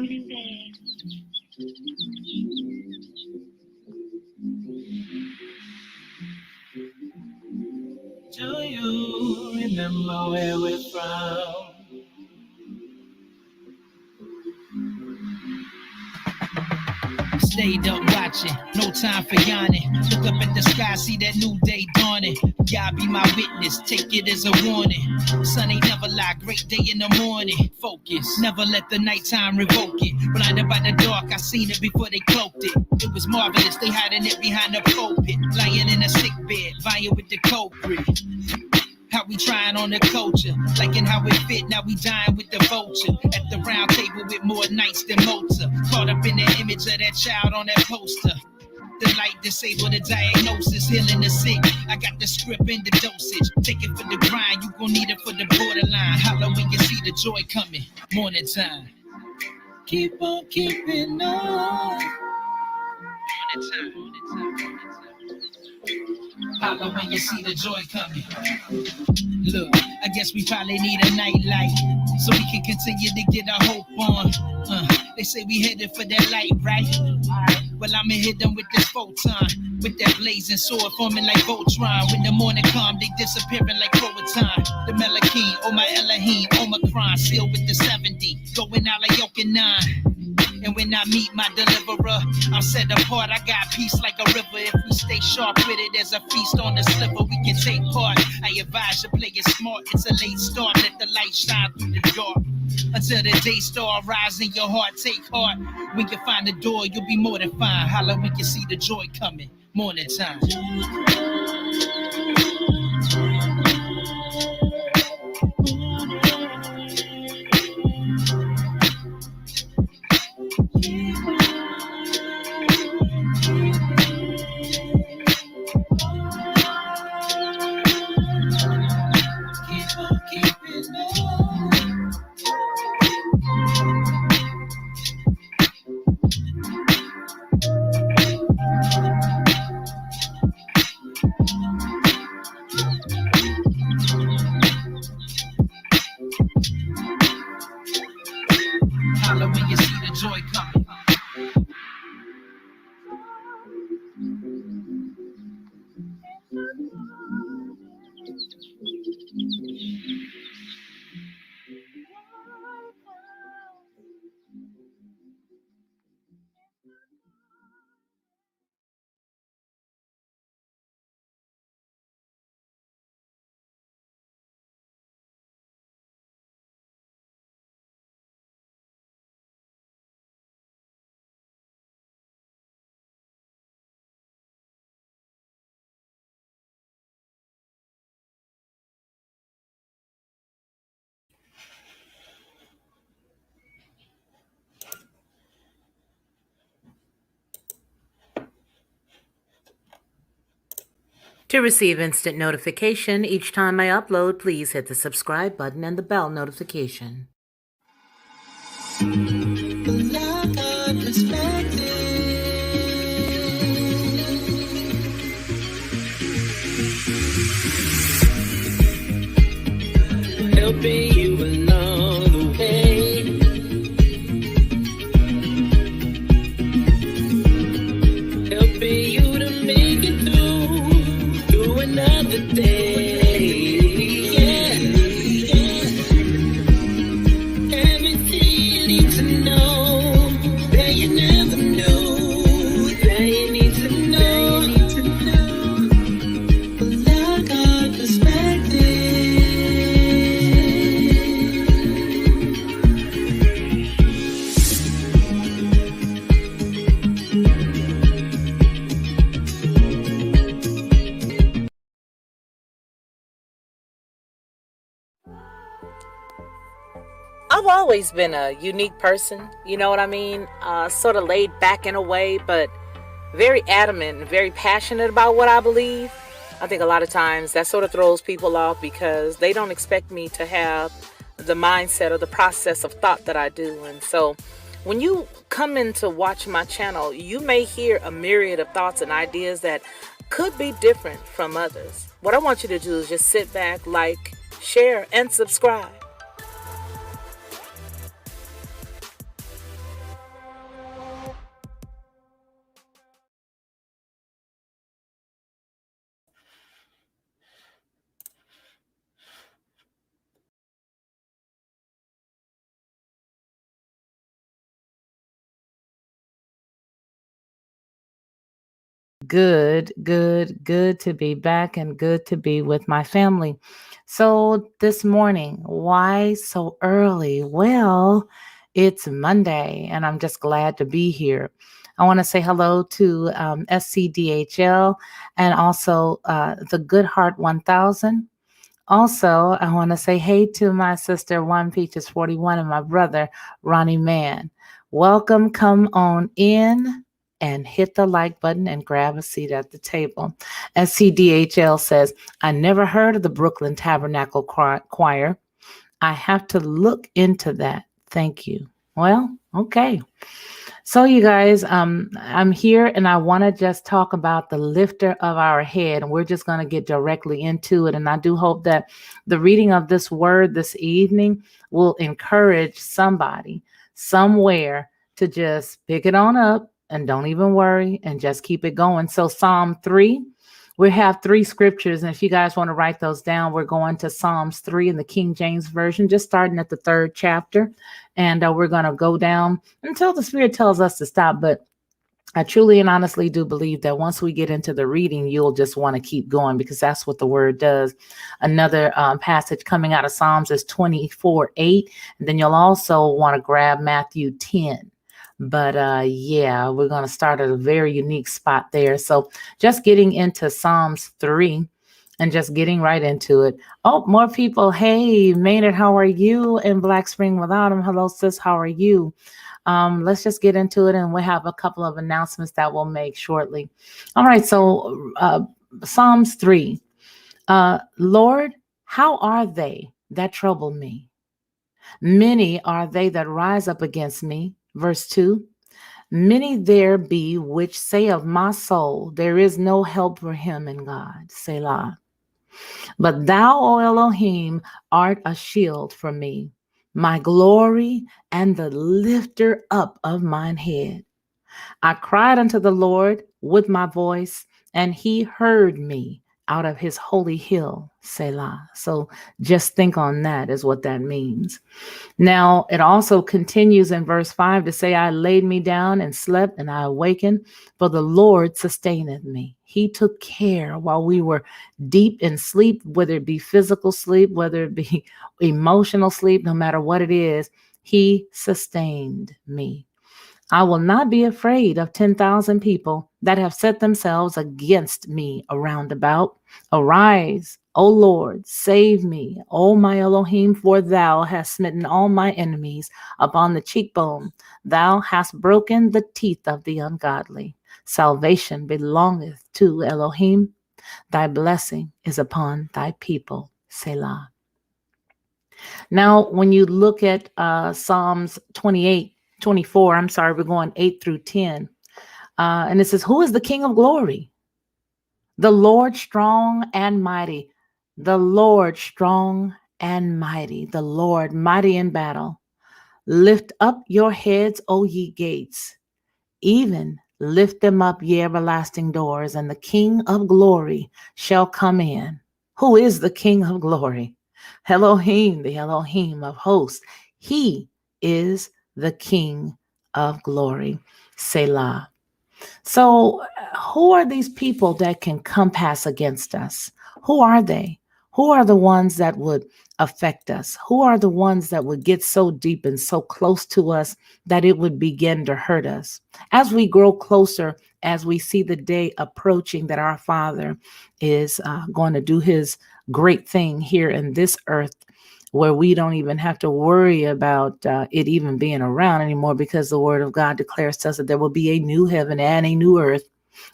morning, babe. Do you remember where we're from? Stayed up watching, no time for yawning. Look up at the sky, see that new day dawning. God be my witness, take it as a warning. Sun ain't never lie, great day in the morning. Focus, never let the nighttime revoke it. Blinded by the dark, I seen it before they cloaked it. It was marvelous, they hiding it behind the pulpit. Lying in a sick bed, vying with the culprit. How we trying on the culture, liking how it fit, now we dying with the vulture. At the round table with more nights than Mozart. Caught up in the image of that child on that poster. The light disable the diagnosis, healing the sick. I got the script and the dosage. Take it for the grind, you gon' need it for the borderline. Holla when you see the joy coming, morning time. Keep on keeping on. Morning time. Holla when you see the joy coming. Look, I guess we probably need a nightlight so we can continue to get our hope on. They say we headed for that light, right? Well, I'ma hit them with this photon, with that blazing sword forming like Voltron. When the morning come, they disappearing like Croatan. The Melachine, oh my Elohim, Omicron, sealed with the 70, going out like Yoke and 9. And when I meet my deliverer, I'm set apart. I got peace like a river. If we stay sharp with it, there's a feast on the sliver. We can take part. I advise you play it smart. It's a late start. Let the light shine through the dark. Until the day star rise in your heart. Take heart. When you find the door, you'll be more than fine. Holla when you see the joy coming. Morning time. Holla when you see the joy coming. To receive instant notification each time I upload, please hit the subscribe button and the bell notification. Helping you along the way. Helping you to make it through another day. Yeah. Everything you need to know that you never knew, that you need to know. Well, I got perspective. I've always been a unique person, you know what I mean? Sort of laid back in a way, but very adamant and very passionate about what I believe. I think a lot of times that sort of throws people off because they don't expect me to have the mindset or the process of thought that I do. And so when you come in to watch my channel, you may hear a myriad of thoughts and ideas that could be different from others. What I want you to do is just sit back, like, share, and subscribe. Good to be back and good to be with my family. So this morning, why so early? Well, it's Monday and I'm just glad to be here. I want to say hello to SCDHL and also the Good Heart 1000. Also, I want to say hey to my sister, One Peaches 41, and my brother, Ronnie Mann. Welcome. Come on in and hit the like button and grab a seat at the table. As CDHL says, I never heard of the Brooklyn Tabernacle Choir. I have to look into that. Thank you. Well, okay. So, you guys, I'm here and I want to just talk about the lifter of our head. And we're just going to get directly into it. And I do hope that the reading of this word this evening will encourage somebody somewhere to just pick it on up and don't even worry and just keep it going. So, Psalm 3. We have three scriptures, and if you guys want to write those down, we're going to Psalms 3 in the King James Version, just starting at the 3rd chapter. And we're going to go down until the Spirit tells us to stop. But I truly and honestly do believe that once we get into the reading, you'll just want to keep going because that's what the word does. Another passage coming out of Psalms is 24:8. And then you'll also want to grab Matthew 10. But yeah, we're going to start at a very unique spot there. So just getting into Psalms 3 and just getting right into it. Oh, more people. Hey, Maynard, how are you? In Black Spring Without him. Hello, sis. How are you? Let's just get into it. And we have a couple of announcements that we'll make shortly. All right. So Psalms 3. Lord, how are they that trouble me? Many are they that rise up against me. Verse 2. Many there be which say of my soul, there is no help for him in God. Selah. But thou, O Elohim, art a shield for me, my glory and the lifter up of mine head. I cried unto the Lord with my voice, and he heard me out of his holy hill, Selah. So just think on that is what that means. Now, it also continues in verse 5 to say, I laid me down and slept, and I awakened, for the Lord sustaineth me. He took care while we were deep in sleep, whether it be physical sleep, whether it be emotional sleep, no matter what it is, he sustained me. I will not be afraid of 10,000 people that have set themselves against me around about. Arise, O Lord, save me, O my Elohim, for thou hast smitten all my enemies upon the cheekbone. Thou hast broken the teeth of the ungodly. Salvation belongeth to Elohim. Thy blessing is upon thy people. Selah. Now, when you look at Psalms 24, we're going 8 through 10. And it says, who is the King of glory? The Lord strong and mighty. The Lord strong and mighty. The Lord mighty in battle. Lift up your heads, O ye gates. Even lift them up, ye everlasting doors, and the King of glory shall come in. Who is the King of glory? Elohim, the Elohim of hosts. He is the King of glory. Selah. So who are these people that can compass against us? Who are they? Who are the ones that would affect us? Who are the ones that would get so deep and so close to us that it would begin to hurt us? As we grow closer, as we see the day approaching that our Father is going to do his great thing here in this earth, where we don't even have to worry about it even being around anymore, because the word of God declares to us that there will be a new heaven and a new earth.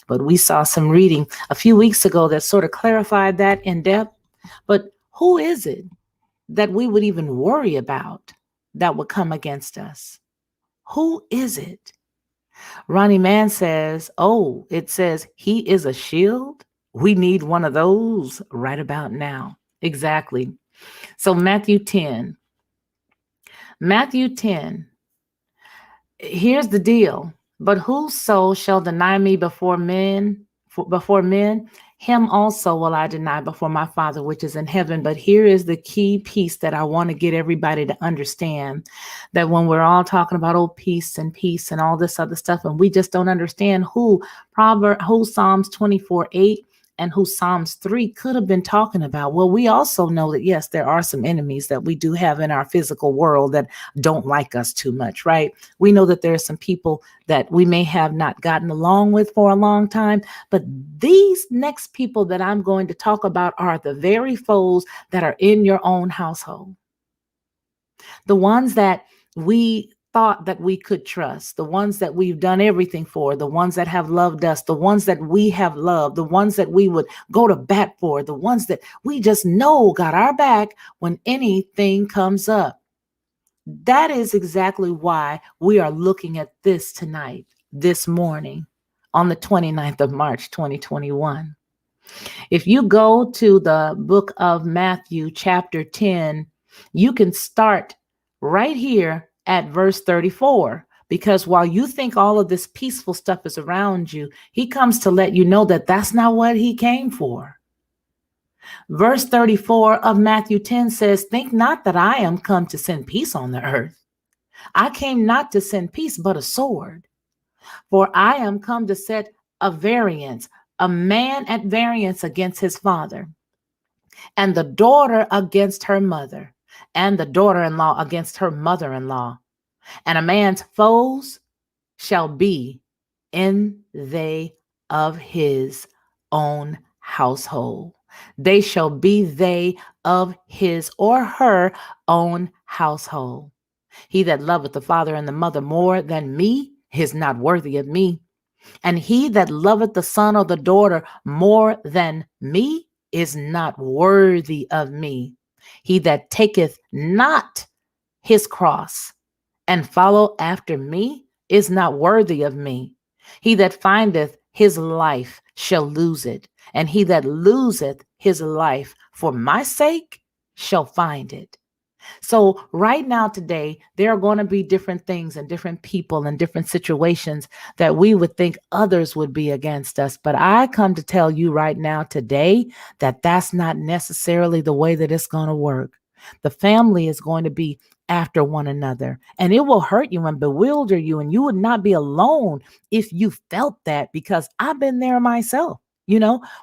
But we saw some reading a few weeks ago that sort of clarified that in depth. But who is it that we would even worry about that would come against us? Who is it? Ronnie Mann says, it says he is a shield. We need one of those right about now. Exactly. So Matthew 10, here's the deal. But whoso shall deny me before men, Him also will I deny before my Father which is in heaven. But here is the key piece that I want to get everybody to understand, that when we're all talking about peace and all this other stuff, and we just don't understand who Psalms 24:8 and who Psalms 3 could have been talking about. Well, we also know that, yes, there are some enemies that we do have in our physical world that don't like us too much, right? We know that there are some people that we may have not gotten along with for a long time, but these next people that I'm going to talk about are the very foes that are in your own household. The ones that we thought that we could trust, the ones that we've done everything for, the ones that have loved us, the ones that we have loved, the ones that we would go to bat for, the ones that we just know got our back when anything comes up. That is exactly why we are looking at this tonight, this morning, on the 29th of March, 2021. If you go to the book of Matthew, chapter 10, you can start right here at verse 34. Because while you think all of this peaceful stuff is around you, he comes to let you know that that's not what he came for. Verse 34 of Matthew 10 says, "Think not that I am come to send peace on the earth. I came not to send peace, but a sword. For I am come to set a man at variance against his father, and the daughter against her mother, and the daughter-in-law against her mother-in-law. And a man's foes shall be in they of his own household. They shall be they of his or her own household. He that loveth the father and the mother more than me is not worthy of me. And he that loveth the son or the daughter more than me is not worthy of me. He that taketh not his cross and follow after me is not worthy of me. He that findeth his life shall lose it, and he that loseth his life for my sake shall find it." So right now, today, there are going to be different things and different people and different situations that we would think others would be against us. But I come to tell you right now today that that's not necessarily the way that it's going to work. The family is going to be after one another, and it will hurt you and bewilder you, and you would not be alone if you felt that, because I've been there myself,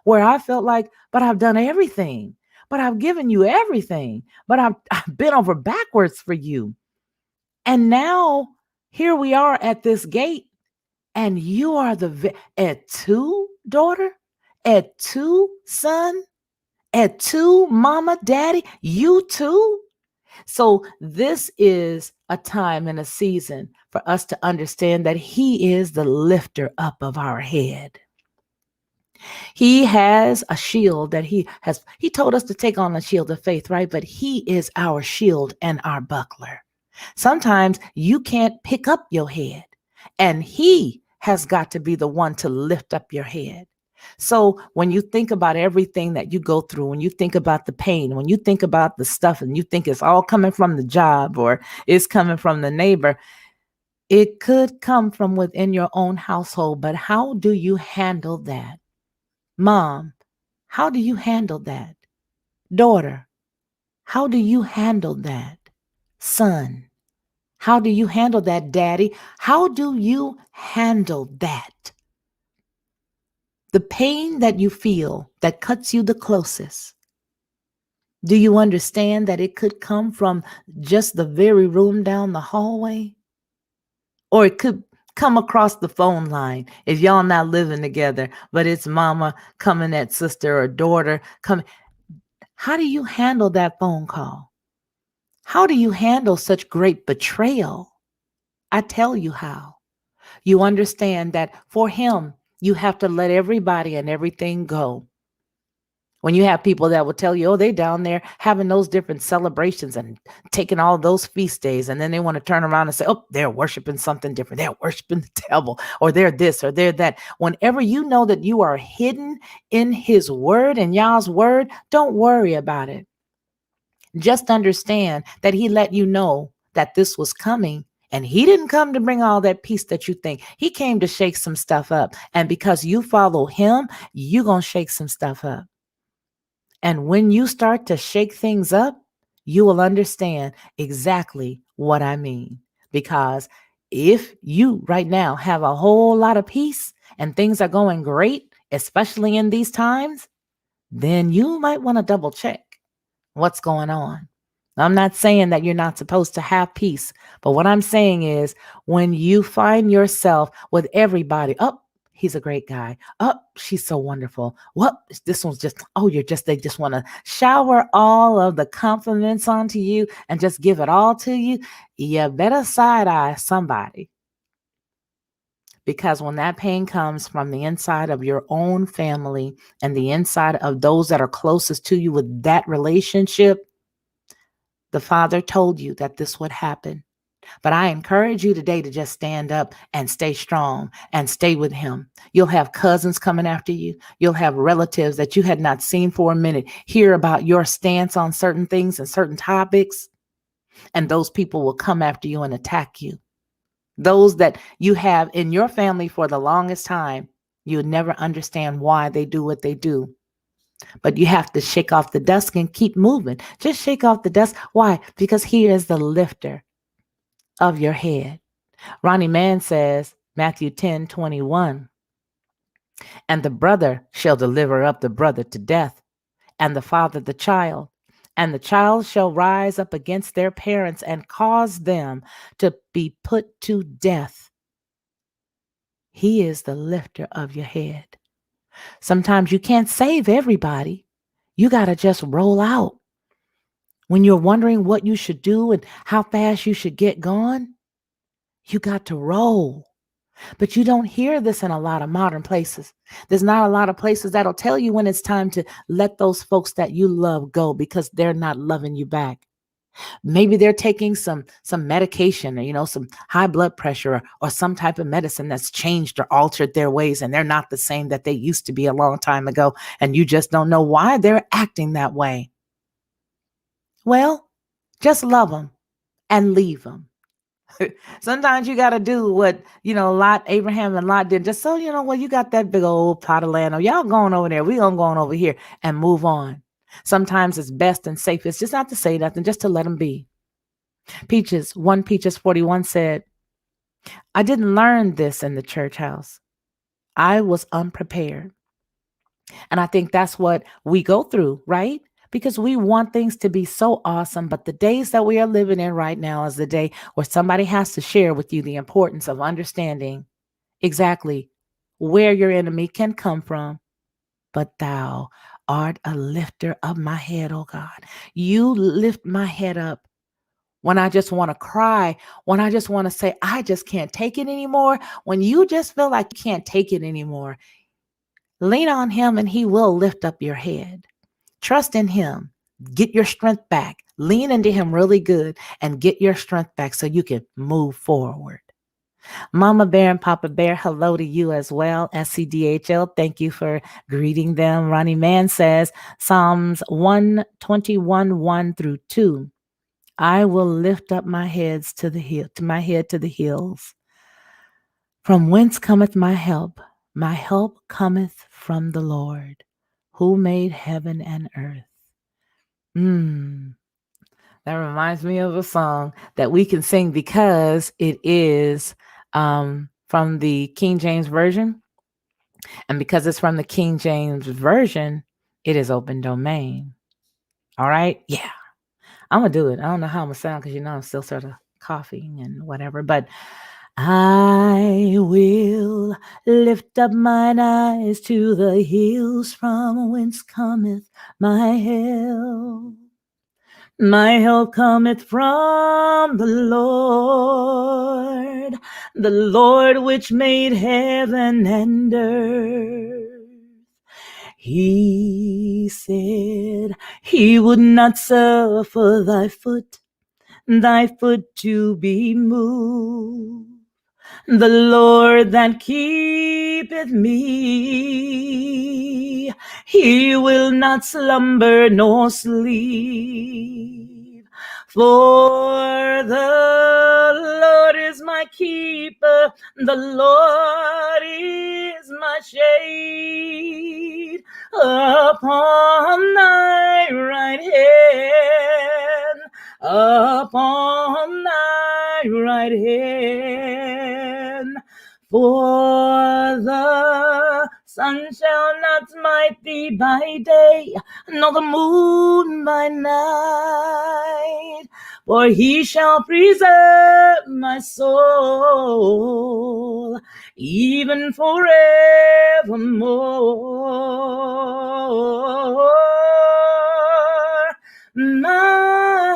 where I felt like, but I've done everything, but I've given you everything, but I've been over backwards for you. And now here we are at this gate, and you are at two, daughter, at two, son, at two, mama, daddy, you too. So this is a time and a season for us to understand that he is the lifter up of our head. He has a shield that he told us to take on the shield of faith, right? But he is our shield and our buckler. Sometimes you can't pick up your head, and he has got to be the one to lift up your head. So when you think about everything that you go through, when you think about the pain, when you think about the stuff and you think it's all coming from the job or it's coming from the neighbor, it could come from within your own household. But how do you handle that? Mom, how do you handle that? Daughter, how do you handle that? Son, how do you handle that? Daddy, how do you handle that? The pain that you feel that cuts you the closest. Do you understand that it could come from just the very room down the hallway? Or it could come across the phone line if y'all not living together, but it's mama coming at sister or daughter coming. How do you handle that phone call? How do you handle such great betrayal? I tell you how. You understand that for him, you have to let everybody and everything go. When you have people that will tell you, oh, they down there having those different celebrations and taking all those feast days, and then they want to turn around and say, oh, they're worshiping something different. They're worshiping the devil, or they're this, or they're that. Whenever you know that you are hidden in his word and y'all's word, don't worry about it. Just understand that he let you know that this was coming, And he didn't come to bring all that peace that you think. He came to shake some stuff up. And because you follow him, you're going to shake some stuff up. And when you start to shake things up, you will understand exactly what I mean. Because if you right now have a whole lot of peace and things are going great, especially in these times, then you might want to double check what's going on. I'm not saying that you're not supposed to have peace, but what I'm saying is when you find yourself with everybody, oh, he's a great guy. Oh, she's so wonderful. Well, this one's just, oh, they just want to shower all of the compliments onto you and just give it all to you. You better side eye somebody. Because when that pain comes from the inside of your own family and the inside of those that are closest to you with that relationship, the Father told you that this would happen. But I encourage you today to just stand up and stay strong and stay with him. You'll have cousins coming after you. You'll have relatives that you had not seen for a minute hear about your stance on certain things and certain topics. And those people will come after you and attack you. Those that you have in your family for the longest time, you'll never understand why they do what they do. But you have to shake off the dust and keep moving. Just shake off the dust. Why? Because he is the lifter of your head. Ronnie Mann says, Matthew 10:21, and the brother shall deliver up the brother to death, and the father the child. And the child shall rise up against their parents and cause them to be put to death. He is the lifter of your head. Sometimes you can't save everybody. You got to just roll out. When you're wondering what you should do and how fast you should get gone, you got to roll. But you don't hear this in a lot of modern places. There's not a lot of places that'll tell you when it's time to let those folks that you love go because they're not loving you back. Maybe they're taking some medication or, some high blood pressure or some type of medicine that's changed or altered their ways and they're not the same that they used to be a long time ago. And you just don't know why they're acting that way. Well, just love them and leave them. Sometimes you got to do what, Abraham and Lot did. Just so, you got that big old plot of land. Or y'all going over there. We gonna go on over here and move on. Sometimes it's best and safest just not to say nothing, just to let them be. Peaches 41 said, I didn't learn this in the church house. I was unprepared. And I think that's what we go through, right? Because we want things to be so awesome. But the days that we are living in right now is the day where somebody has to share with you the importance of understanding exactly where your enemy can come from. But thou art a lifter of my head, oh God. You lift my head up when I just want to cry, when I just want to say, I just can't take it anymore. When you just feel like you can't take it anymore, lean on him and he will lift up your head. Trust in him. Get your strength back. Lean into him really good and get your strength back so you can move forward. Mama Bear and Papa Bear, hello to you as well. SCDHL, thank you for greeting them. Ronnie Mann says, Psalms 121:1-2. I will lift up my heads to the hill, to my head to the hills. From whence cometh my help? My help cometh from the Lord, who made heaven and earth. That reminds me of a song that we can sing because it is from the King James Version. And because it's from the King James Version, it is open domain. All right? Yeah. I'm going to do it. I don't know how I'm going to sound because, I'm still sort of coughing and whatever. But I will lift up mine eyes to the hills from whence cometh my help. My help cometh from the Lord which made heaven and earth. He said he would not suffer thy foot to be moved. The Lord that keepeth me, he will not slumber nor sleep. For the Lord is is my keeper. The Lord is my shade upon thy right hand, upon thy right hand. For the sun shall not smite thee by day, nor the moon by night. For he shall preserve my soul, even forevermore. My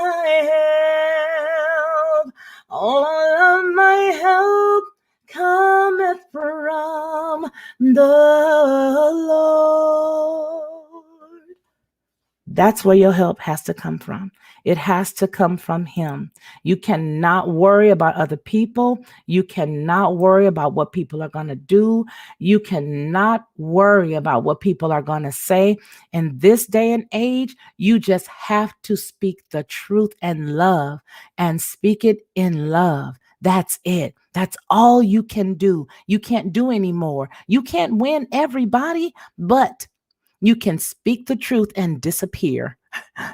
help, all of my help cometh from the Lord. That's where your help has to come from. It has to come from him. You cannot worry about other people. You cannot worry about what people are going to do. You cannot worry about what people are going to say. In this day and age, you just have to speak the truth and love, and speak it in love. That's it. That's all you can do. You can't do any more. You can't win everybody, but you can speak the truth and disappear.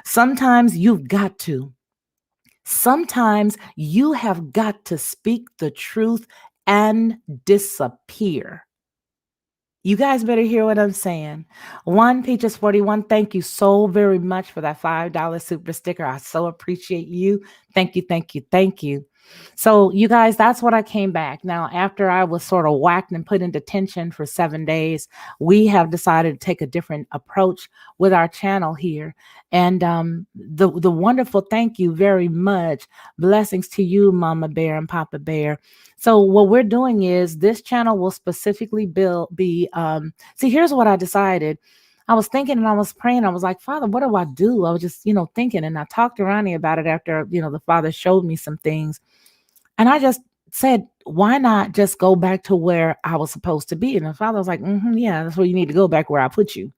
Sometimes you've got to. Sometimes you have got to speak the truth and disappear. You guys better hear what I'm saying. One Peaches 41, thank you so very much for that $5 super sticker. I so appreciate you. Thank you, thank you, thank you. So you guys, that's what I came back. Now, after I was sort of whacked and put in detention for 7 days, we have decided to take a different approach with our channel here. And the wonderful thank you very much. Blessings to you, Mama Bear and Papa Bear. So what we're doing is this channel will specifically see, here's what I decided. I was thinking and I was praying. I was like, Father, what do I do? I was just, thinking, and I talked to Ronnie about it after, the Father showed me some things. And I just said, why not just go back to where I was supposed to be? And the Father was like, yeah, that's where you need to go, back where I put you.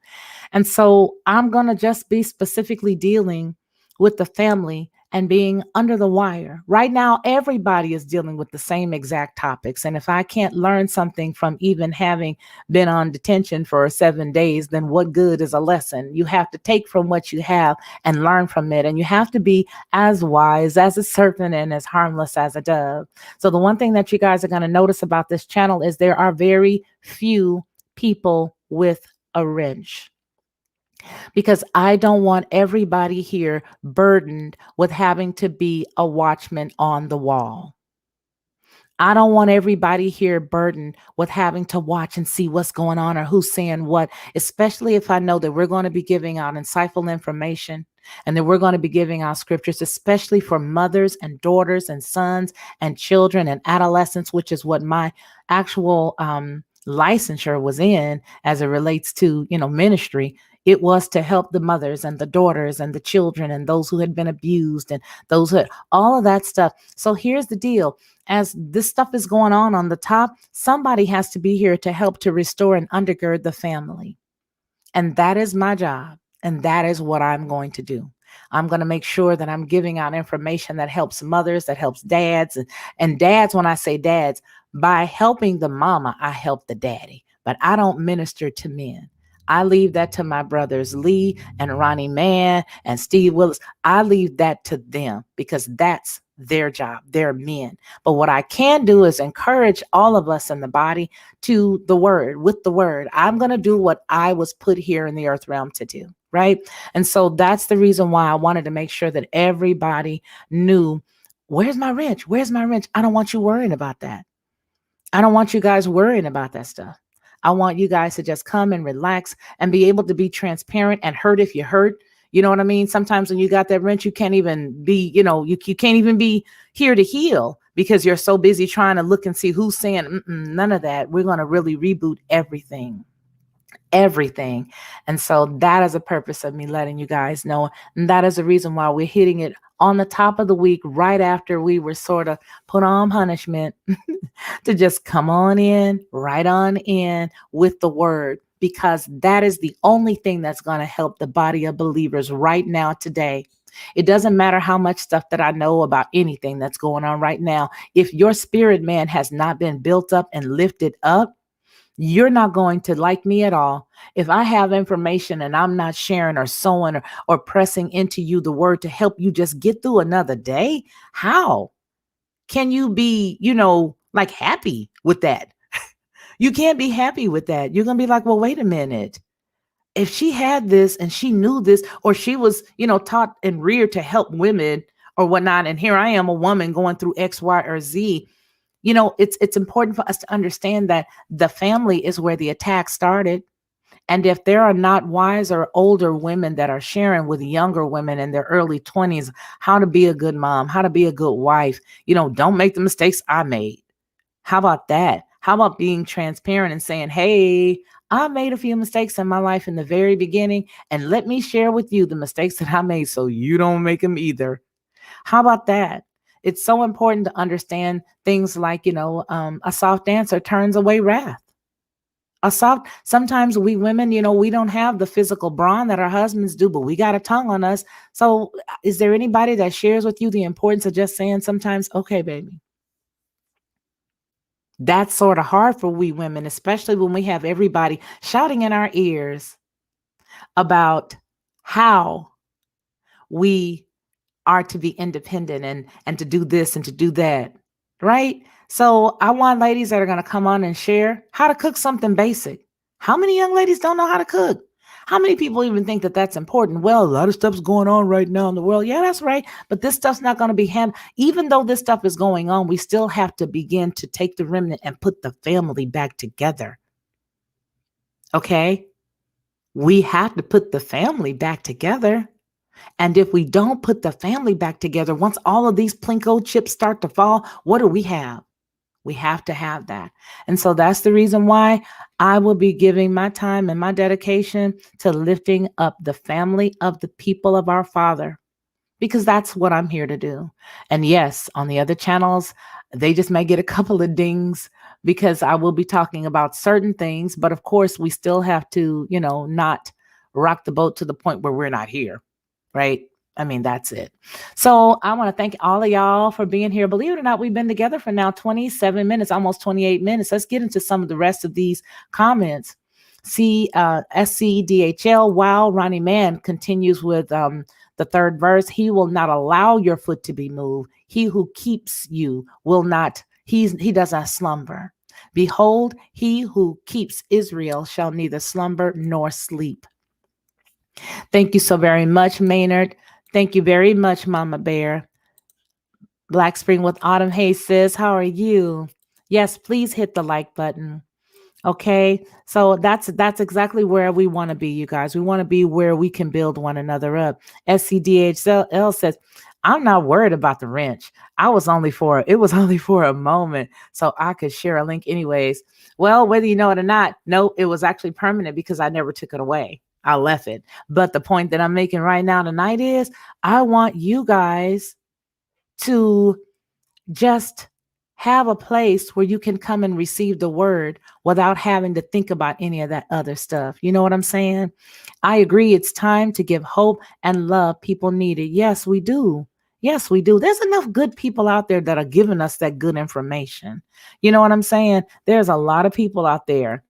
And so I'm going to just be specifically dealing with the family and being under the wire. Right now, everybody is dealing with the same exact topics. And if I can't learn something from even having been on detention for 7 days, then what good is a lesson? You have to take from what you have and learn from it. And you have to be as wise as a serpent and as harmless as a dove. So the one thing that you guys are going to notice about this channel is there are very few people with a wrench, because I don't want everybody here burdened with having to be a watchman on the wall. I don't want everybody here burdened with having to watch and see what's going on or who's saying what, especially if I know that we're going to be giving out insightful information and that we're going to be giving out scriptures, especially for mothers and daughters and sons and children and adolescents, which is what my actual licensure was in as it relates to, ministry. It was to help the mothers and the daughters and the children and those who had been abused and those who had all of that stuff. So here's the deal. As this stuff is going on the top, somebody has to be here to help to restore and undergird the family. And that is my job. And that is what I'm going to do. I'm going to make sure that I'm giving out information that helps mothers, that helps dads. And dads, when I say dads, by helping the mama, I help the daddy. But I don't minister to men. I leave that to my brothers Lee and Ronnie Mann and Steve Willis. I leave that to them because that's their job. They're men. But what I can do is encourage all of us in the body to the word, with the word. I'm going to do what I was put here in the earth realm to do. Right. And so that's the reason why I wanted to make sure that everybody knew, where's my wrench? Where's my wrench? I don't want you worrying about that. I don't want you guys worrying about that stuff. I want you guys to just come and relax and be able to be transparent and hurt if you hurt. You know what I mean? Sometimes when you got that wrench, you can't even be, you can't even be here to heal because you're so busy trying to look and see who's saying none of that. We're going to really reboot everything. And so that is a purpose of me letting you guys know. And that is the reason why we're hitting it on the top of the week, right after we were sort of put on punishment to just come on in, right on in with the word, because that is the only thing that's going to help the body of believers right now today. It doesn't matter how much stuff that I know about anything that's going on right now. If your spirit man has not been built up and lifted up, you're not going to like me at all. If I have information and I'm not sharing or sowing or pressing into you the word to help you just get through another day, how can you be, like happy with that? You can't be happy with that. You're going to be like, well, wait a minute. If she had this and she knew this, or she was, taught and reared to help women or whatnot, and here I am, a woman going through X, Y, or Z. It's important for us to understand that the family is where the attack started. And if there are not wise or older women that are sharing with younger women in their early 20s how to be a good mom, how to be a good wife, don't make the mistakes I made. How about that? How about being transparent and saying, hey, I made a few mistakes in my life in the very beginning, and let me share with you the mistakes that I made so you don't make them either. How about that? It's so important to understand things like, a soft answer turns away wrath. Sometimes we women, we don't have the physical brawn that our husbands do, but we got a tongue on us. So is there anybody that shares with you the importance of just saying sometimes, okay, baby? That's sort of hard for we women, especially when we have everybody shouting in our ears about how we are to be independent and to do this and to do that, right? So I want ladies that are going to come on and share how to cook something basic. How many young ladies don't know how to cook? How many people even think that that's important? Well, a lot of stuff's going on right now in the world. Yeah, that's right. But this stuff's not going to be handled. Even though this stuff is going on, we still have to begin to take the remnant and put the family back together. Okay? We have to put the family back together. And if we don't put the family back together, once all of these Plinko chips start to fall, what do we have? We have to have that. And so that's the reason why I will be giving my time and my dedication to lifting up the family of the people of our Father, because that's what I'm here to do. And yes, on the other channels, they just may get a couple of dings because I will be talking about certain things. But of course, we still have to, not rock the boat to the point where we're not here. Right? I mean, that's it. So I want to thank all of y'all for being here. Believe it or not, we've been together for now 27 minutes, almost 28 minutes. Let's get into some of the rest of these comments. SCDHL, wow, Ronnie Mann continues with the third verse. He will not allow your foot to be moved. He who keeps you will not, he does not slumber. Behold, he who keeps Israel shall neither slumber nor sleep. Thank you so very much, Maynard. Thank you very much, Mama Bear. Black Spring with Autumn Hayes says, how are you? Yes, please hit the like button. Okay, so that's exactly where we want to be, you guys. We want to be where we can build one another up. SCDHL says, I'm not worried about the wrench. It was only for a moment, so I could share a link anyways. Well, whether you know it or not, no, it was actually permanent because I never took it away. I left it. But the point that I'm making right now tonight is I want you guys to just have a place where you can come and receive the word without having to think about any of that other stuff. You know what I'm saying? I agree. It's time to give hope and love. People need it. Yes, we do. Yes, we do. There's enough good people out there that are giving us that good information. You know what I'm saying? There's a lot of people out there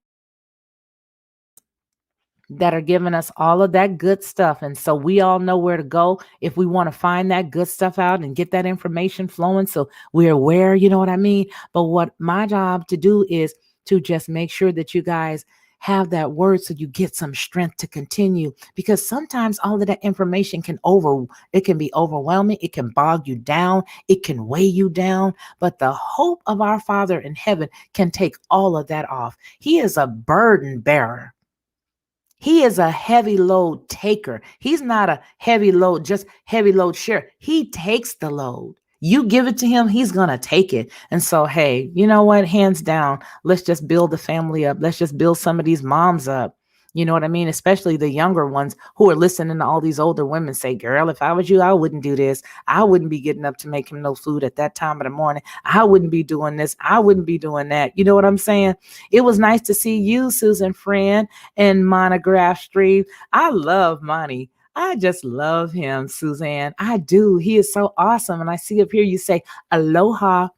that are giving us all of that good stuff. And so we all know where to go if we want to find that good stuff out and get that information flowing. So we're aware, you know what I mean? But what my job to do is to just make sure that you guys have that word so you get some strength to continue, because sometimes all of that information can be overwhelming. It can bog you down. It can weigh you down. But the hope of our Father in heaven can take all of that off. He is a burden bearer. He is a heavy load taker. He's not a heavy load, just heavy load share. He takes the load. You give it to him, he's going to take it. And so, hey, you know what? Hands down, let's just build the family up. Let's just build some of these moms up. You know what I mean? Especially the younger ones who are listening to all these older women say, girl, if I was you, I wouldn't do this. I wouldn't be getting up to make him no food at that time of the morning. I wouldn't be doing this. I wouldn't be doing that. You know what I'm saying? It was nice to see you, Susan Friend, and Monograph Stream. I love Monty. I just love him, Suzanne. I do. He is so awesome. And I see up here you say aloha.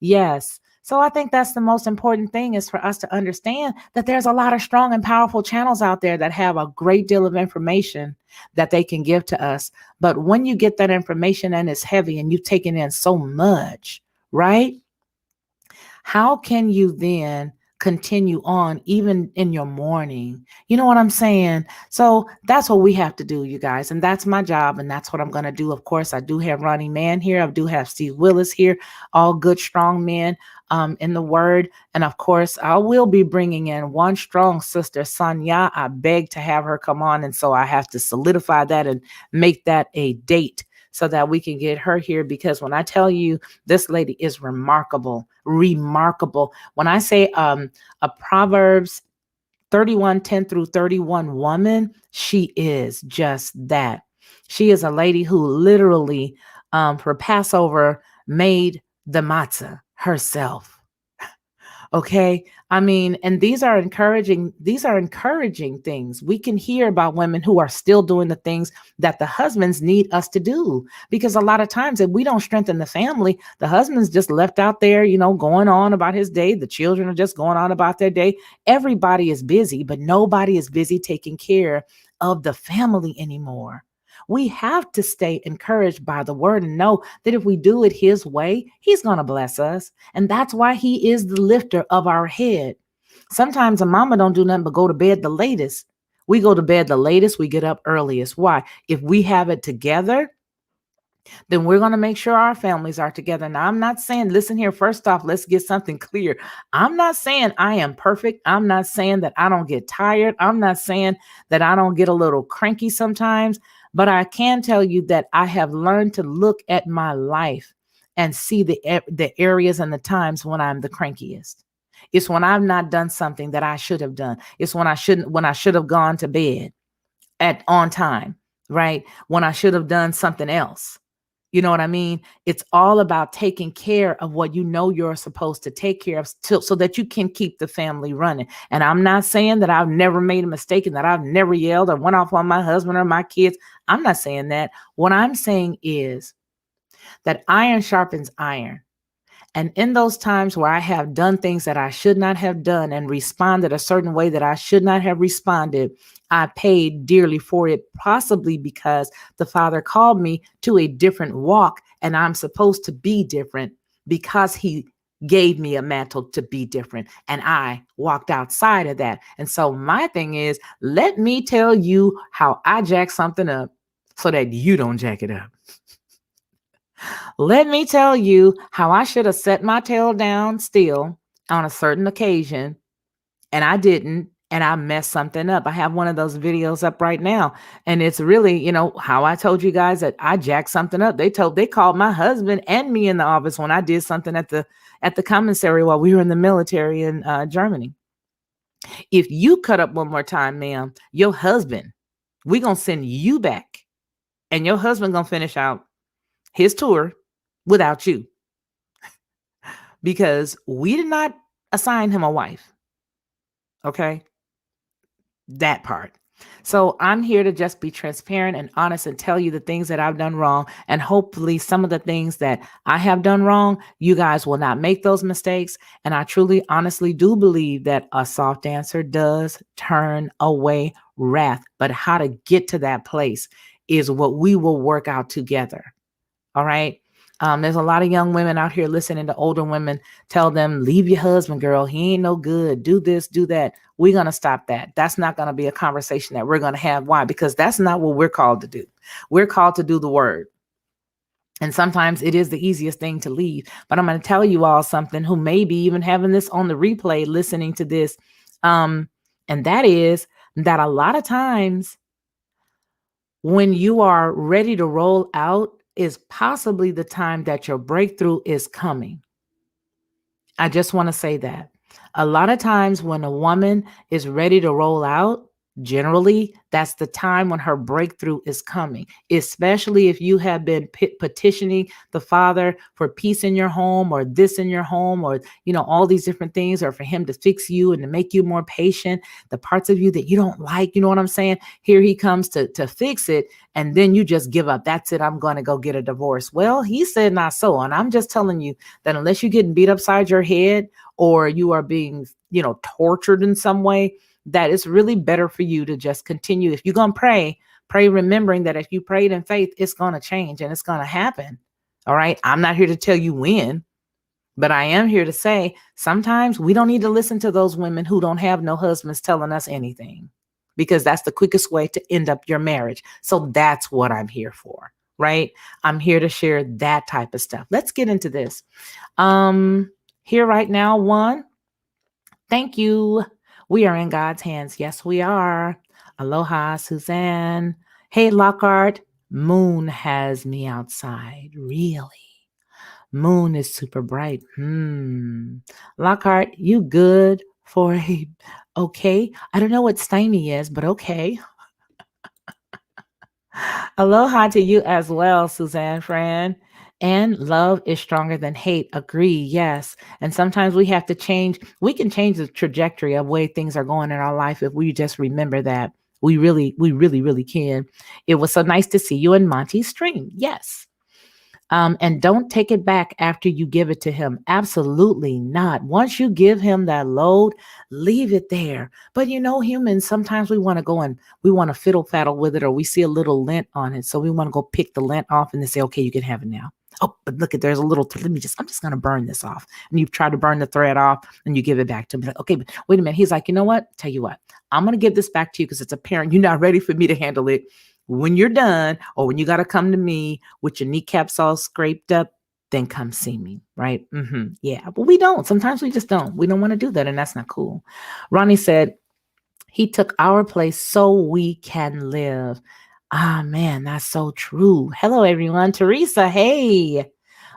Yes. So I think that's the most important thing is for us to understand that there's a lot of strong and powerful channels out there that have a great deal of information that they can give to us. But when you get that information and it's heavy and you've taken in so much, right? How can you then continue on even in your morning? You know what I'm saying? So that's what we have to do, you guys. And that's my job. And that's what I'm going to do. Of course, I do have Ronnie Mann here. I do have Steve Willis here, all good, strong men in the word. And of course, I will be bringing in one strong sister, Sonia. I beg to have her come on. And so I have to solidify that and make that a date so that we can get her here. Because when I tell you, this lady is remarkable, remarkable. When I say a Proverbs 31:10 through 31 woman, she is just that. She is a lady who literally for Passover made the matzah herself. Okay. I mean, and these are encouraging things. We can hear about women who are still doing the things that the husbands need us to do. Because a lot of times if we don't strengthen the family, the husband's just left out there, going on about his day. The children are just going on about their day. Everybody is busy, but nobody is busy taking care of the family anymore. We have to stay encouraged by the word and know that if we do it his way, he's going to bless us. And that's why he is the lifter of our head. Sometimes a mama don't do nothing but go to bed the latest. We go to bed the latest, we get up earliest. Why? If we have it together, then we're going to make sure our families are together. Now, I'm not saying, listen here, first off, let's get something clear. I'm not saying I am perfect. I'm not saying that I don't get tired. I'm not saying that I don't get a little cranky sometimes, but I can tell you that I have learned to look at my life and see the areas and the times when I'm the crankiest. It's when I've not done something that I should have done. It's when I should have gone to bed at on time, right? When I should have done something else. You know what I mean? It's all about taking care of what you know you're supposed to take care of so that you can keep the family running. And I'm not saying that I've never made a mistake and that I've never yelled or went off on my husband or my kids. I'm not saying that. What I'm saying is that iron sharpens iron. And in those times where I have done things that I should not have done and responded a certain way that I should not have responded, I paid dearly for it, possibly because the Father called me to a different walk and I'm supposed to be different because he gave me a mantle to be different. And I walked outside of that. And so my thing is, let me tell you how I jack something up so that you don't jack it up. Let me tell you how I should have set my tail down still on a certain occasion, and I didn't, and I messed something up. I have one of those videos up right now, and it's really, how I told you guys that I jacked something up. They called my husband and me in the office when I did something at the commissary while we were in the military in Germany. If you cut up one more time, ma'am, your husband, we're gonna send you back, and your husband gonna finish out his tour without you because we did not assign him a wife. Okay. That part. So I'm here to just be transparent and honest and tell you the things that I've done wrong. And hopefully some of the things that I have done wrong, you guys will not make those mistakes. And I truly, honestly do believe that a soft answer does turn away wrath. But how to get to that place is what we will work out together. All right. There's a lot of young women out here listening to older women tell them, leave your husband, girl. He ain't no good. Do this, do that. We're going to stop that. That's not going to be a conversation that we're going to have. Why? Because that's not what we're called to do. We're called to do the word. And sometimes it is the easiest thing to leave. But I'm going to tell you all something who may be even having this on the replay, listening to this. And that is that a lot of times when you are ready to roll out, is possibly the time that your breakthrough is coming. I just want to say that. A lot of times when a woman is ready to roll out, Generally, that's the time when her breakthrough is coming, especially if you have been petitioning the Father for peace in your home or this in your home or, all these different things, or for him to fix you and to make you more patient, the parts of you that you don't like, you know what I'm saying? Here he comes to fix it. And then you just give up. That's it. I'm going to go get a divorce. Well, he said not so. And I'm just telling you that unless you're getting beat upside your head or you are being, tortured in some way, that it's really better for you to just continue. If you're going to pray remembering that if you prayed in faith, it's going to change and it's going to happen. All right. I'm not here to tell you when, but I am here to say sometimes we don't need to listen to those women who don't have no husbands telling us anything, because that's the quickest way to end up your marriage. So that's what I'm here for, right? I'm here to share that type of stuff. Let's get into this. Here right now, one, thank you. We are in God's hands. Yes, we are. Aloha, Suzanne. Hey, Lockhart. Moon has me outside. Really? Moon is super bright. Lockhart, you good for a okay? I don't know what stymie is, but okay. Aloha to you as well, Suzanne Fran. And love is stronger than hate. Agree. Yes. And sometimes we have to change. We can change the trajectory of way things are going in our life if we just remember that. We really can. It was so nice to see you in Monty's stream. Yes. And don't take it back after you give it to him. Absolutely not. Once you give him that load, leave it there. But humans, sometimes we want to go and we want to fiddle faddle with it, or we see a little lint on it. So we want to go pick the lint off and then say, okay, you can have it now. Oh, but look at, there's a little, I'm just going to burn this off. And you try to burn the thread off and you give it back to him. Like, okay, but wait a minute. He's like, you know what? Tell you what, I'm going to give this back to you because it's apparent you're not ready for me to handle it. When you're done, or when you got to come to me with your kneecaps all scraped up, then come see me, right? Yeah, but we don't. Sometimes we just don't. We don't want to do that, and that's not cool. Ronnie said, he took our place so we can live. Ah, man, that's so true. Hello, everyone. Teresa, hey.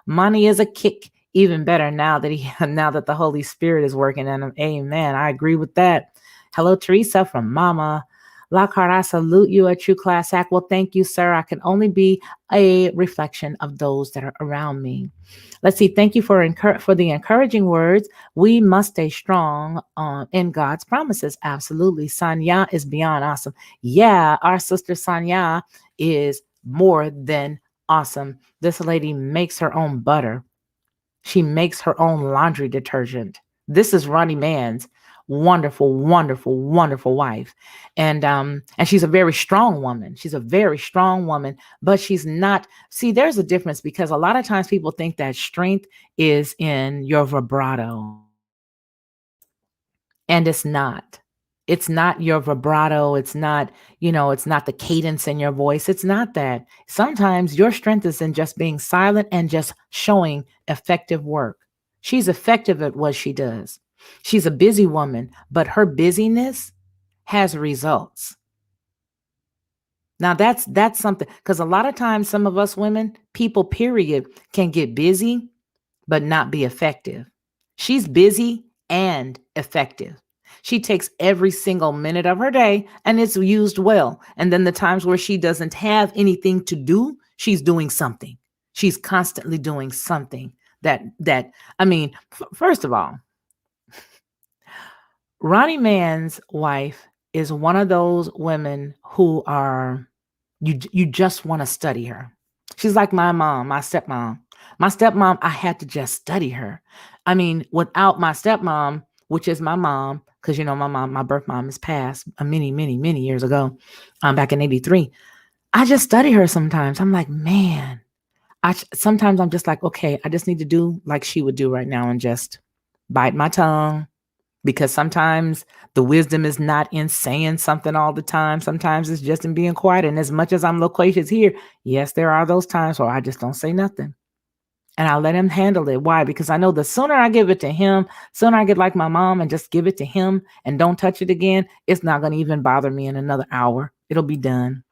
Money is a kick. Even better now that the Holy Spirit is working in him. Amen. I agree with that. Hello, Teresa from Mama. Lockhart, I salute you, a true class act. Well, thank you, sir. I can only be a reflection of those that are around me. Let's see. Thank you for the encouraging words. We must stay strong in God's promises. Absolutely. Sanya is beyond awesome. Yeah, our sister Sanya is more than awesome. This lady makes her own butter. She makes her own laundry detergent. This is Ronnie Mann's wonderful, wonderful, wonderful wife. And she's a very strong woman. She's a very strong woman, but she's not. See, there's a difference, because a lot of times people think that strength is in your vibrato. And it's not. It's not your vibrato. It's not, it's not the cadence in your voice. It's not that. Sometimes your strength is in just being silent and just showing effective work. She's effective at what she does. She's a busy woman, but her busyness has results. Now that's something, because a lot of times some of us women, people period, can get busy, but not be effective. She's busy and effective. She takes every single minute of her day and it's used well. And then the times where she doesn't have anything to do, she's doing something. She's constantly doing something first of all, Ronnie Mann's wife is one of those women who are, you just want to study her. She's like my mom, my stepmom. My stepmom, I had to just study her. Without my stepmom, which is my mom, because my birth mom is passed many, many, many years ago, back in 83. I just study her sometimes. I'm like, man, sometimes I'm just like, okay, I just need to do like she would do right now and just bite my tongue, because sometimes the wisdom is not in saying something all the time. Sometimes it's just in being quiet. And as much as I'm loquacious here, yes, there are those times where I just don't say nothing. And I let him handle it. Why? Because I know the sooner I give it to him, sooner I get like my mom and just give it to him and don't touch it again, it's not going to even bother me in another hour. It'll be done.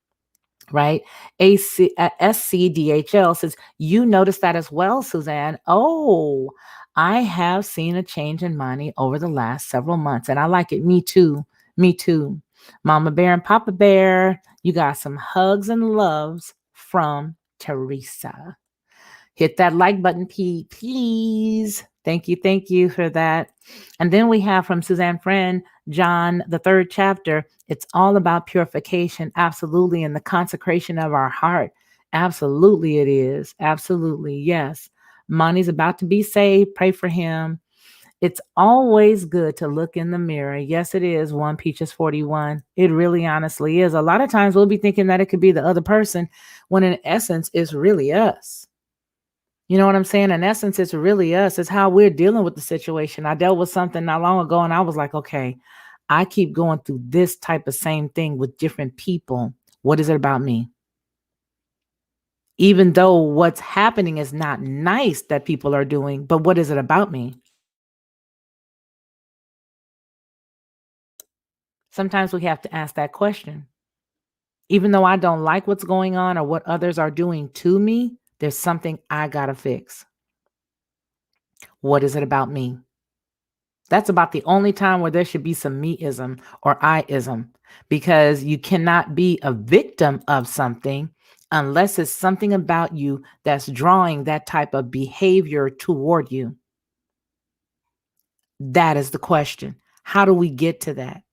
Right? SCDHL says, you noticed that as well, Suzanne. Oh, I have seen a change in money over the last several months, and I like it. Me too. Me too. Mama Bear and Papa Bear, you got some hugs and loves from Teresa. Hit that like button, please. Thank you for that. And then we have from Suzanne Friend, John, the third chapter. It's all about purification, absolutely, and the consecration of our heart. Absolutely, it is. Absolutely, yes. Money's about to be saved. Pray for him. It's always good to look in the mirror. Yes, it is. One Peaches 41. It really honestly is. A lot of times we'll be thinking that it could be the other person when in essence it's really us. You know what I'm saying? In essence, it's really us. It's how we're dealing with the situation. I dealt with something not long ago and I was like, okay, I keep going through this type of same thing with different people. What is it about me? Even though what's happening is not nice that people are doing, but what is it about me? Sometimes we have to ask that question. Even though I don't like what's going on or what others are doing to me, there's something I got to fix. What is it about me? That's about the only time where there should be some meism or I-ism, because you cannot be a victim of something unless it's something about you that's drawing that type of behavior toward you. That is the question. How do we get to that?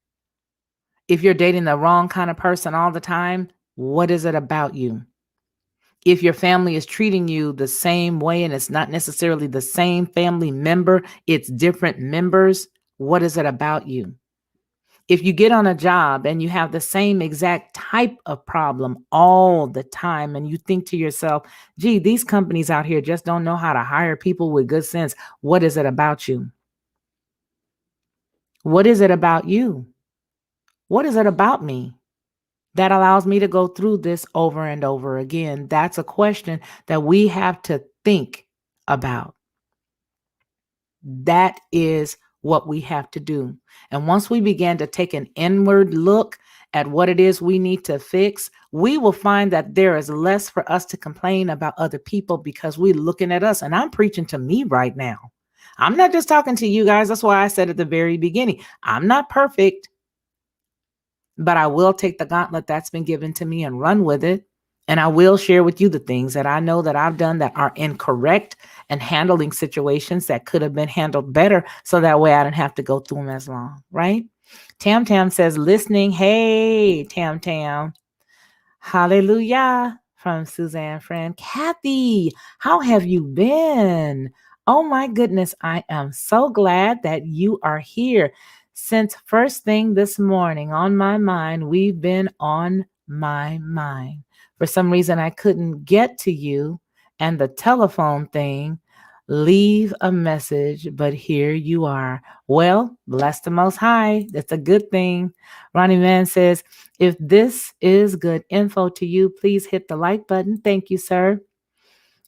If you're dating the wrong kind of person all the time, what is it about you? If your family is treating you the same way and it's not necessarily the same family member, it's different members, what is it about you? If you get on a job and you have the same exact type of problem all the time and you think to yourself, gee, these companies out here just don't know how to hire people with good sense, what is it about you? What is it about you? What is it about me that allows me to go through this over and over again? That's a question that we have to think about. That is what we have to do. And once we begin to take an inward look at what it is we need to fix, we will find that there is less for us to complain about other people because we're looking at us. And I'm preaching to me right now. I'm not just talking to you guys. That's why I said at the very beginning, I'm not perfect, but I will take the gauntlet that's been given to me and run with it. And I will share with you the things that I know that I've done that are incorrect and handling situations that could have been handled better. So that way I don't have to go through them as long, right? Tam Tam says, listening. Hey, Tam Tam. Hallelujah. From Suzanne Friend. Kathy, how have you been? Oh my goodness, I am so glad that you are here. Since first thing this morning on my mind, we've been on my mind. For some reason, I couldn't get to you and the telephone thing. Leave a message, but here you are. Well, bless the Most High. That's a good thing. Ronnie Mann says, if this is good info to you, please hit the like button. Thank you, sir.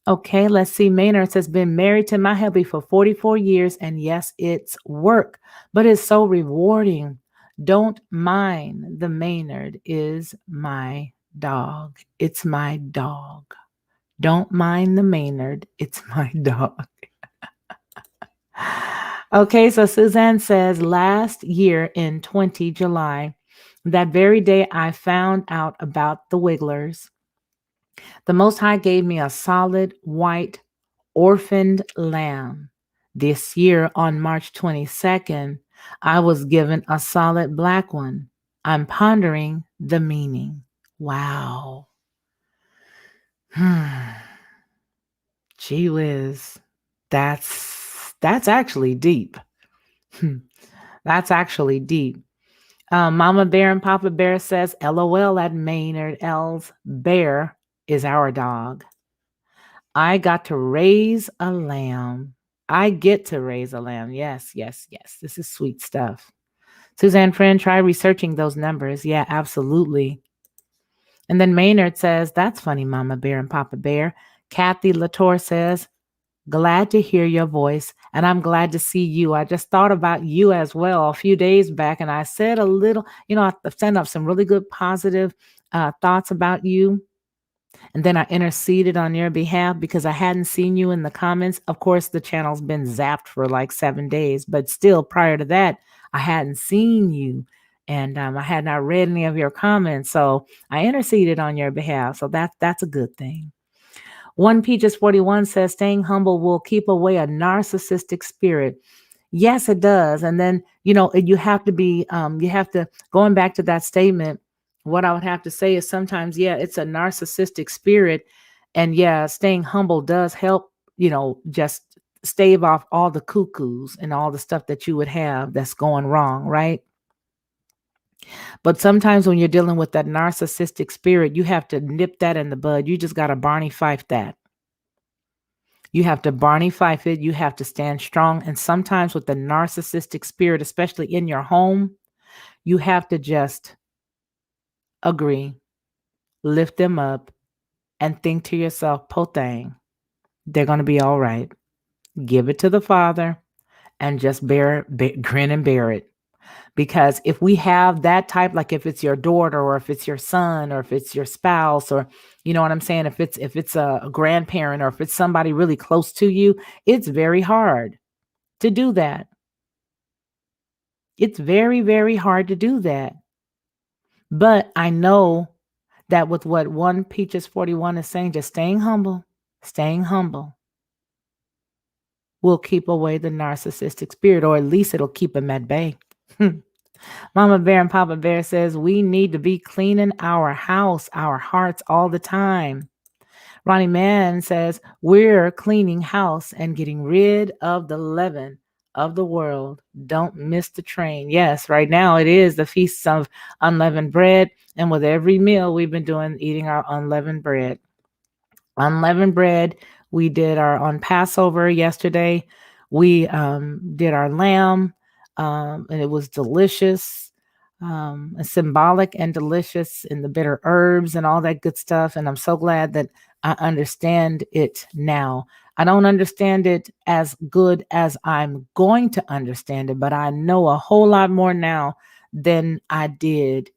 Okay, let's see. Maynard has been married to my hubby for 44 years, and yes, it's work, but it's so rewarding. Don't mind the Maynard is my dog. It's my dog. Don't mind the Maynard. It's my dog. Okay, so Suzanne says last year in 20 July, that very day I found out about the Wigglers. The Most High gave me a solid white orphaned lamb. This year on March 22nd, I was given a solid black one. I'm pondering the meaning. Wow. Gee whiz. That's actually deep. That's actually deep. Mama Bear and Papa Bear says, LOL at Maynard L's bear is our dog. I got to raise a lamb. I get to raise a lamb. Yes, yes, yes. This is sweet stuff. Suzanne Friend, try researching those numbers. Yeah, absolutely. And then Maynard says, that's funny, Mama Bear and Papa Bear. Kathy Latour says, glad to hear your voice, and I'm glad to see you. I just thought about you as well a few days back, and I said a little, I sent up some really good positive thoughts about you. And then I interceded on your behalf because I hadn't seen you in the comments. Of course, the channel's been zapped for like 7 days, but still prior to that, I hadn't seen you. And I had not read any of your comments, so I interceded on your behalf. So that's a good thing. One Peaches 41 says, staying humble will keep away a narcissistic spirit. Yes, it does. And then, you have to be, going back to that statement, what I would have to say is sometimes, yeah, it's a narcissistic spirit. And yeah, staying humble does help, just stave off all the cuckoos and all the stuff that you would have that's going wrong, right? But sometimes when you're dealing with that narcissistic spirit, you have to nip that in the bud. You just got to Barney Fife that. You have to Barney Fife it. You have to stand strong. And sometimes with the narcissistic spirit, especially in your home, you have to just agree, lift them up, and think to yourself, po thing, they're going to be all right. Give it to the Father and just grin and bear it. Because if we have that type, like if it's your daughter or if it's your son or if it's your spouse, or you know what I'm saying, if it's a grandparent or if it's somebody really close to you, it's very hard to do that. It's very, very hard to do that. But I know that with what one Peaches 41 is saying, just staying humble will keep away the narcissistic spirit, or at least it'll keep him at bay. Mama Bear and Papa Bear says we need to be cleaning our house, our hearts all the time. Ronnie Mann says we're cleaning house and getting rid of the leaven of the world. Don't miss the train. Yes, right now it is the feast of unleavened bread. And with every meal we've been eating our unleavened bread. Unleavened bread. We did our on Passover yesterday. We did our lamb, and it was delicious, symbolic and delicious, in the bitter herbs and all that good stuff. And I'm so glad that I understand it now. I don't understand it as good as I'm going to understand it, but I know a whole lot more now than I did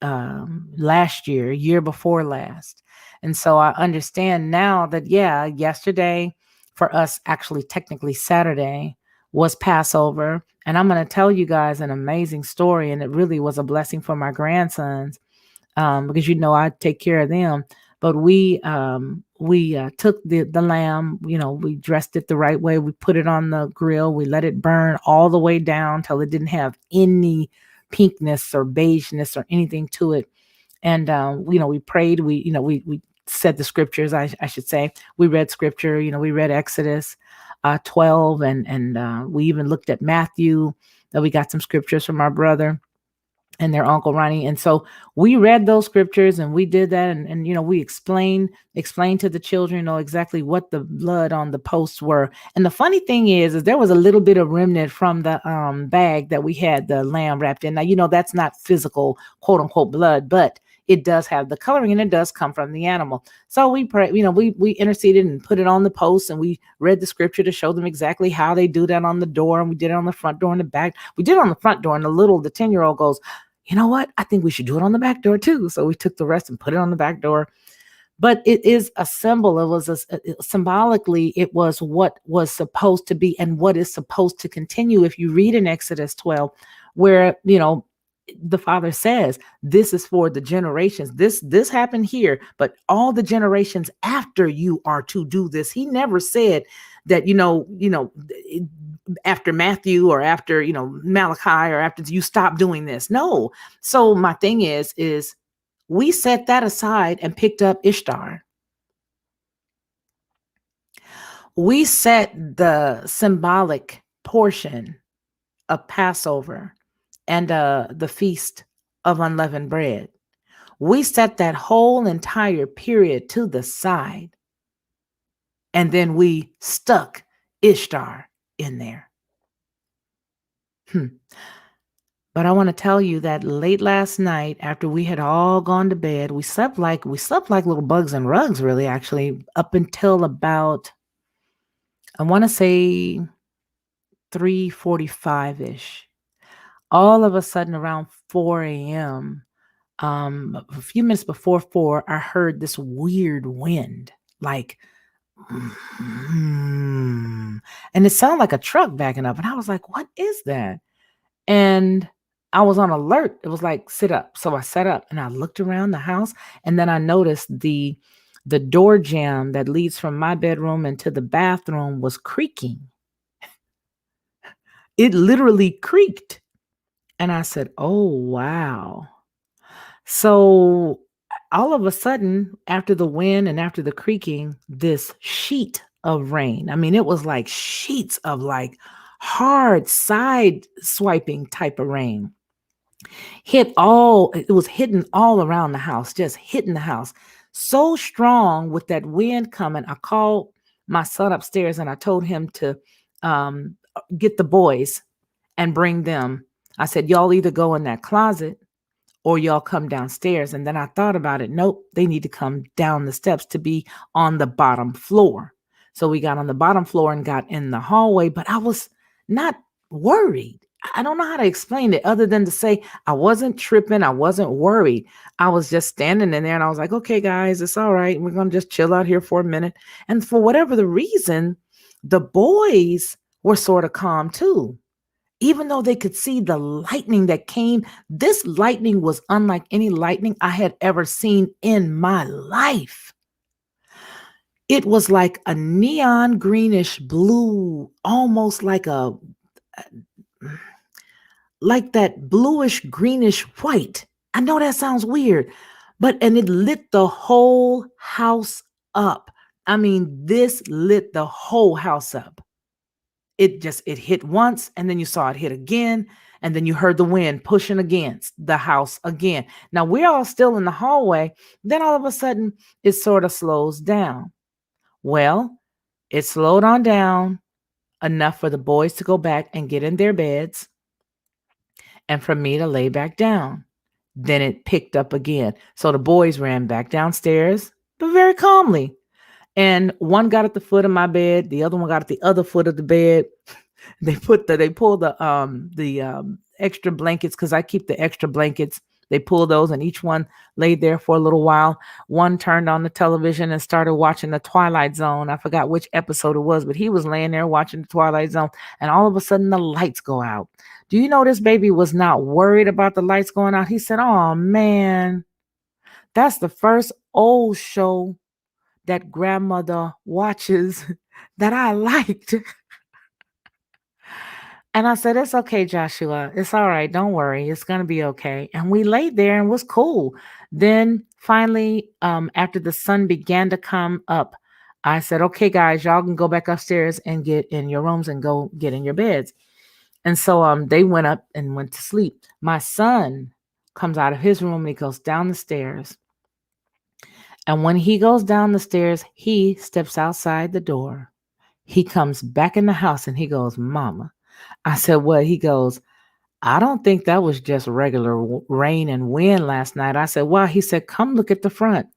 last year before last. And so I understand now that, yeah, yesterday for us, actually, technically Saturday, was Passover. And I'm going to tell you guys an amazing story. And it really was a blessing for my grandsons, because, I take care of them. But we took the lamb, we dressed it the right way. We put it on the grill. We let it burn all the way down till it didn't have any pinkness or beigeness or anything to it. And we prayed. We said the scriptures. I should say we read scripture. We read Exodus 12, and we even looked at Matthew. That we got some scriptures from our brother and their uncle Ronnie. And so we read those scriptures and we did that. And we explained to the children, exactly what the blood on the posts were. And the funny thing is there was a little bit of remnant from the bag that we had the lamb wrapped in. Now, that's not physical, quote unquote, blood, but it does have the coloring and it does come from the animal. So we pray, we interceded and put it on the post, and we read the scripture to show them exactly how they do that on the door. And we did it on the front door and the back. We did it on the front door, and the 10-year-old goes, you know what? I think we should do it on the back door too. So we took the rest and put it on the back door. But it is a symbol. It was symbolically, it was what was supposed to be and what is supposed to continue. If you read in Exodus 12, where, the Father says, this is for the generations. This happened here, but all the generations after you are to do this. He never said that, after Matthew or after, Malachi, or after you stop doing this. No. So my thing is we set that aside and picked up Ishtar. We set the symbolic portion of Passover and the Feast of Unleavened Bread. We set that whole entire period to the side. And then we stuck Ishtar in there. But I want to tell you that late last night, after we had all gone to bed, we slept like little bugs and rugs, really, actually, up until about, I want to say 3:45-ish. All of a sudden, around 4 a.m., a few minutes before 4, I heard this weird wind, like, and it sounded like a truck backing up. And I was like, what is that? And I was on alert. It was like, sit up. So I sat up and I looked around the house, and then I noticed the door jamb that leads from my bedroom into the bathroom was creaking. It literally creaked. And I said, "Oh, wow." So all of a sudden, after the wind and after the creaking, this sheet of rain. I mean, it was like sheets of like hard side swiping type of rain. It was hitting all around the house, just hitting the house. So strong with that wind coming. I called my son upstairs and I told him to get the boys and bring them. I said, y'all either go in that closet or y'all come downstairs. And then I thought about it. Nope, they need to come down the steps to be on the bottom floor. So we got on the bottom floor and got in the hallway, but I was not worried. I don't know how to explain it other than to say I wasn't tripping. I wasn't worried. I was just standing in there and I was like, okay, guys, it's all right. We're going to just chill out here for a minute. And for whatever the reason, the boys were sort of calm too. Even though they could see the lightning that came, this lightning was unlike any lightning I had ever seen in my life. It was like a neon greenish blue, almost like that bluish greenish white. I know that sounds weird, and it lit the whole house up. I mean, this lit the whole house up. It hit once and then you saw it hit again and then you heard the wind pushing against the house again. Now we're all still in the hallway. Then all of a sudden it sort of slows down. Well, it slowed on down enough for the boys to go back and get in their beds and for me to lay back down. Then it picked up again. So the boys ran back downstairs, but very calmly. And one got at the foot of my bed, the other one got at the other foot of the bed. They pulled the extra blankets because I keep the extra blankets. They pulled those and each one laid there for a little while. One turned on the television and started watching the Twilight Zone. I forgot which episode it was, but he was laying there watching the Twilight Zone and all of a sudden the lights go out. Do you know this baby was not worried about the lights going out? He said, "Oh man, that's the first old show that grandmother watches that I liked." And I said, "It's okay, Joshua. It's all right. Don't worry. It's going to be okay." And we laid there and was cool. Then finally, after the sun began to come up, I said, "Okay, guys, y'all can go back upstairs and get in your rooms and go get in your beds." And so they went up and went to sleep. My son comes out of his room and he goes down the stairs. And when he goes down the stairs, he steps outside the door. He comes back in the house and he goes, "Mama." I said, "What?" He goes, "I don't think that was just regular rain and wind last night." I said, "Well," he said, "come look at the front."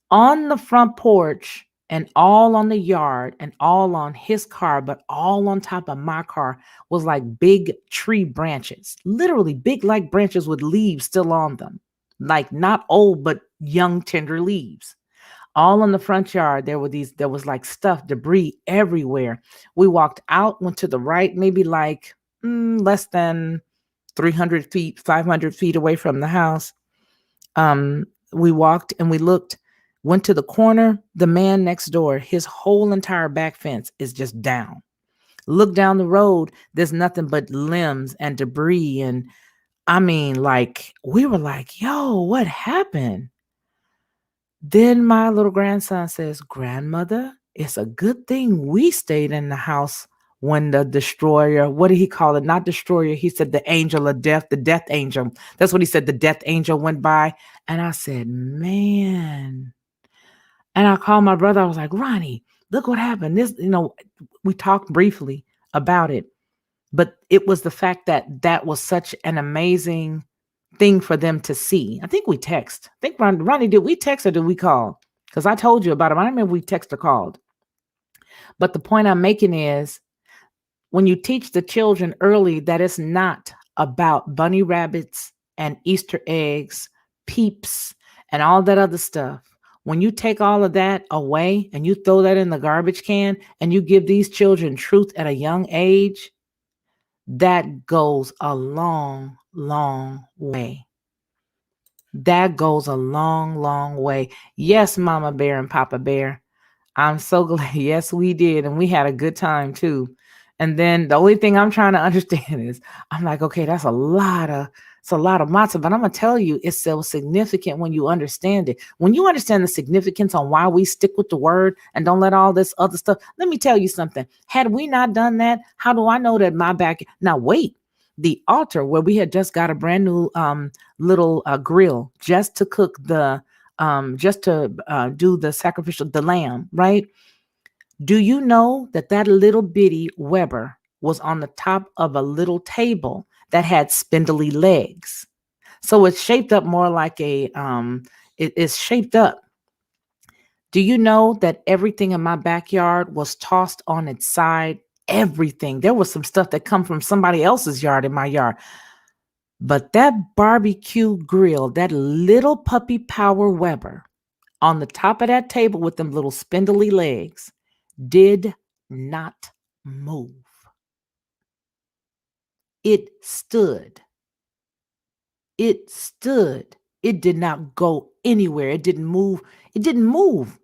On the front porch and all on the yard and all on his car, but all on top of my car was like big tree branches, literally big like branches with leaves still on them, like not old, but young, tender leaves. All in the front yard, there was like stuff, debris everywhere. We walked out, went to the right, maybe like less than 300 feet, 500 feet away from the house. We walked and we looked, went to the corner. The man next door, his whole entire back fence is just down. Look down the road, there's nothing but limbs and debris. And I mean, like, we were like, yo, what happened? Then my little grandson says, "Grandmother, it's a good thing we stayed in the house when the destroyer," what did he call it? Not destroyer. He said the angel of death, the death angel. That's what he said. The death angel went by. And I said, man. And I called my brother. I was like, "Ronnie, look what happened." We talked briefly about it, but it was the fact that that was such an amazing thing for them to see. I think we text. I think Ronnie, did we text or did we call? Because I told you about it. I don't remember if we text or called. But the point I'm making is when you teach the children early that it's not about bunny rabbits and Easter eggs, peeps, and all that other stuff. When you take all of that away and you throw that in the garbage can and you give these children truth at a young age, That goes a long, long way. That goes a long, long way. Yes, Mama Bear and Papa Bear. I'm so glad. Yes, we did. And we had a good time too. And then the only thing I'm trying to understand is I'm like, okay, it's a lot of matzah, but I'm gonna tell you, it's so significant when you understand it. When you understand the significance on why we stick with the word and don't let all this other stuff. Let me tell you something. Had we not done that, how do I know that my back? Now wait, the altar where we had just got a brand new little grill just to cook the just to do the sacrificial, the lamb, right? Do you know that that little bitty Weber was on the top of a little table that had spindly legs? So it's shaped up more like it is shaped up. Do you know that everything in my backyard was tossed on its side? Everything. There was some stuff that come from somebody else's yard in my yard. But that barbecue grill, that little puppy power Weber on the top of that table with them little spindly legs did not move. It stood. It stood. It did not go anywhere. It didn't move. It didn't move.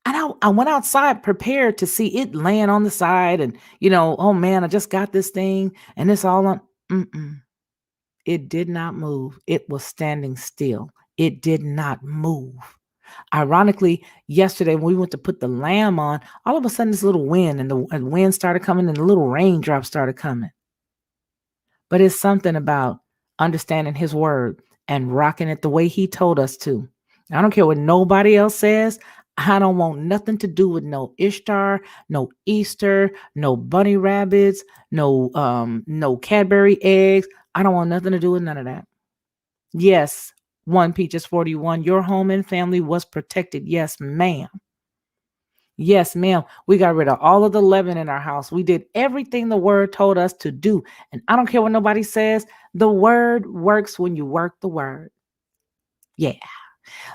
And I went outside prepared to see it laying on the side and, oh man, I just got this thing and it's all on. Mm-mm. It did not move. It was standing still. It did not move. Ironically, yesterday when we went to put the lamb on, all of a sudden this little wind and the wind started coming and the little raindrops started coming. But it's something about understanding his word and rocking it the way he told us to. I don't care what nobody else says. I don't want nothing to do with no Ishtar, no Easter, no bunny rabbits, no Cadbury eggs. I don't want nothing to do with none of that. Yes, 1 Peaches 41, your home and family was protected. Yes, ma'am. Yes, ma'am. We got rid of all of the leaven in our house. We did everything the word told us to do. And I don't care what nobody says. The word works when you work the word. Yeah.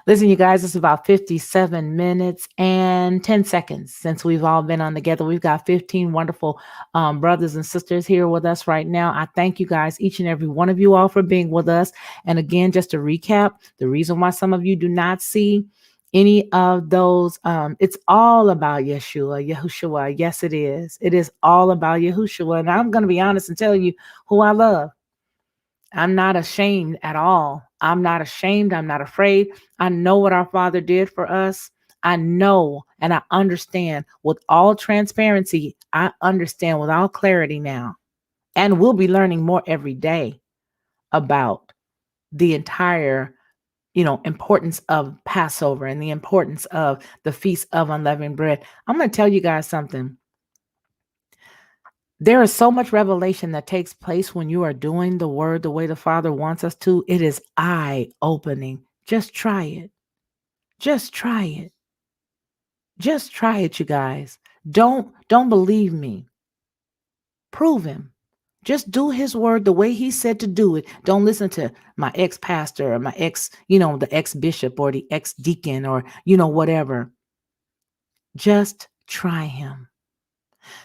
Listen, you guys, it's about 57 minutes and 10 seconds since we've all been on together. We've got 15 wonderful brothers and sisters here with us right now. I thank you guys, each and every one of you all for being with us. And again, just to recap, the reason why some of you do not see any of those, it's all about Yahushua. Yes, it is. It is all about Yahushua. And I'm going to be honest and tell you who I love. I'm not ashamed at all. I'm not ashamed. I'm not afraid. I know what our Father did for us. I know and I understand with all transparency. I understand with all clarity now. And we'll be learning more every day about the entire, importance of Passover and the importance of the Feast of Unleavened Bread. I'm going to tell you guys something. There is so much revelation that takes place when you are doing the word the way the Father wants us to. It is eye-opening. Just try it. Just try it. Just try it, you guys. Don't believe me. Prove him. Just do his word the way he said to do it. Don't listen to my ex-pastor or my the ex-bishop or the ex-deacon or, whatever. Just try him.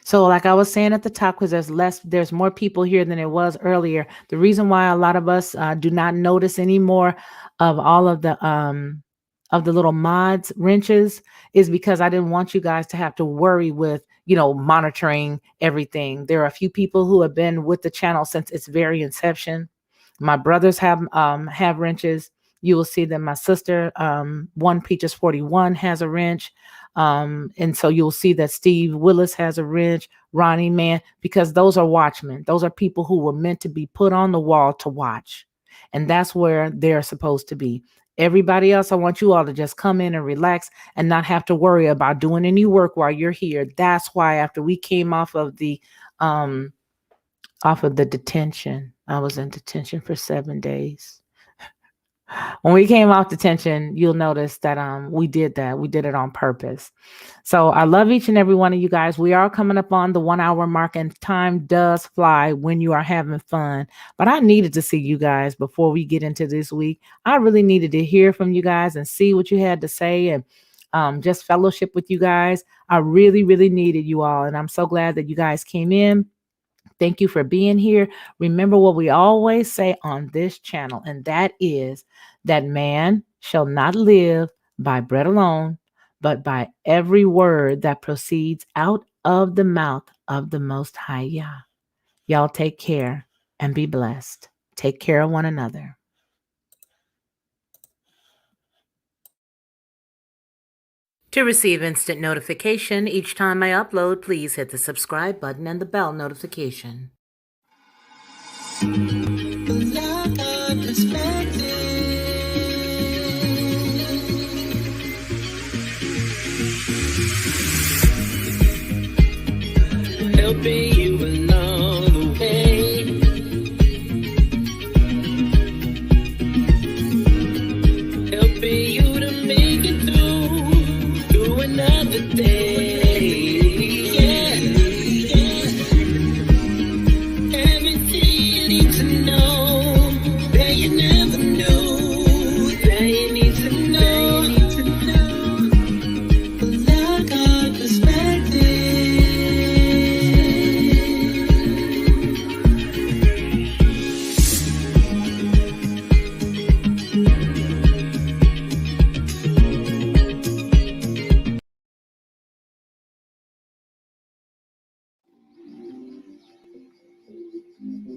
So like I was saying at the top, because there's more people here than it was earlier. The reason why a lot of us do not notice any more of all of the little mods wrenches is because I didn't want you guys to have to worry with, monitoring everything. There are a few people who have been with the channel since its very inception. My brothers have wrenches. You will see that my sister, 1Peaches 41, has a wrench. And so you'll see that Steve Willis has a wrench, Ronnie Man, because those are watchmen. Those are people who were meant to be put on the wall to watch. And that's where they're supposed to be. Everybody else, I want you all to just come in and relax and not have to worry about doing any work while you're here. That's why after we came off of the detention, I was in detention for 7 days. When we came off detention, you'll notice that we did that. We did it on purpose. So I love each and every one of you guys. We are coming up on the 1 hour mark and time does fly when you are having fun. But I needed to see you guys before we get into this week. I really needed to hear from you guys and see what you had to say and just fellowship with you guys. I really, really needed you all. And I'm so glad that you guys came in. Thank you for being here. Remember what we always say on this channel, and that is that man shall not live by bread alone, but by every word that proceeds out of the mouth of the Most High Yah. Y'all take care and be blessed. Take care of one another. To receive instant notification each time I upload, please hit the subscribe button and the bell notification. Helping you along the way, helping you to make it through another day. Yeah, everything you need to know that you never knew, that you need to know. Black art perspective.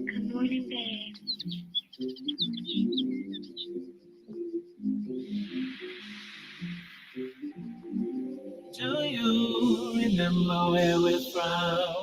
Good morning, babe. Do you remember where we're from?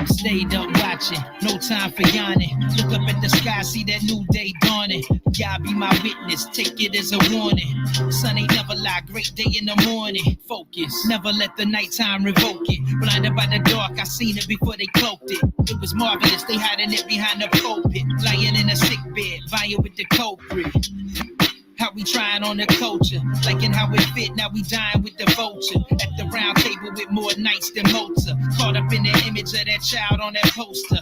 Stayed up watching, no time for yawning. Look up at the sky, see that new day dawning. God be my witness, take it as a warning. Sun ain't never lie, great day in the morning. Focus, never let the nighttime revoke it. Blinded by the dark, I seen it before they cloaked it. It was marvelous, they hiding it behind the pulpit. Lying in a sick bed, vying with the culprit. How we trying on the culture, liking how it fit, now we dying with the vulture. At the round table with more nights than Mozart. Caught up in the image of that child on that poster.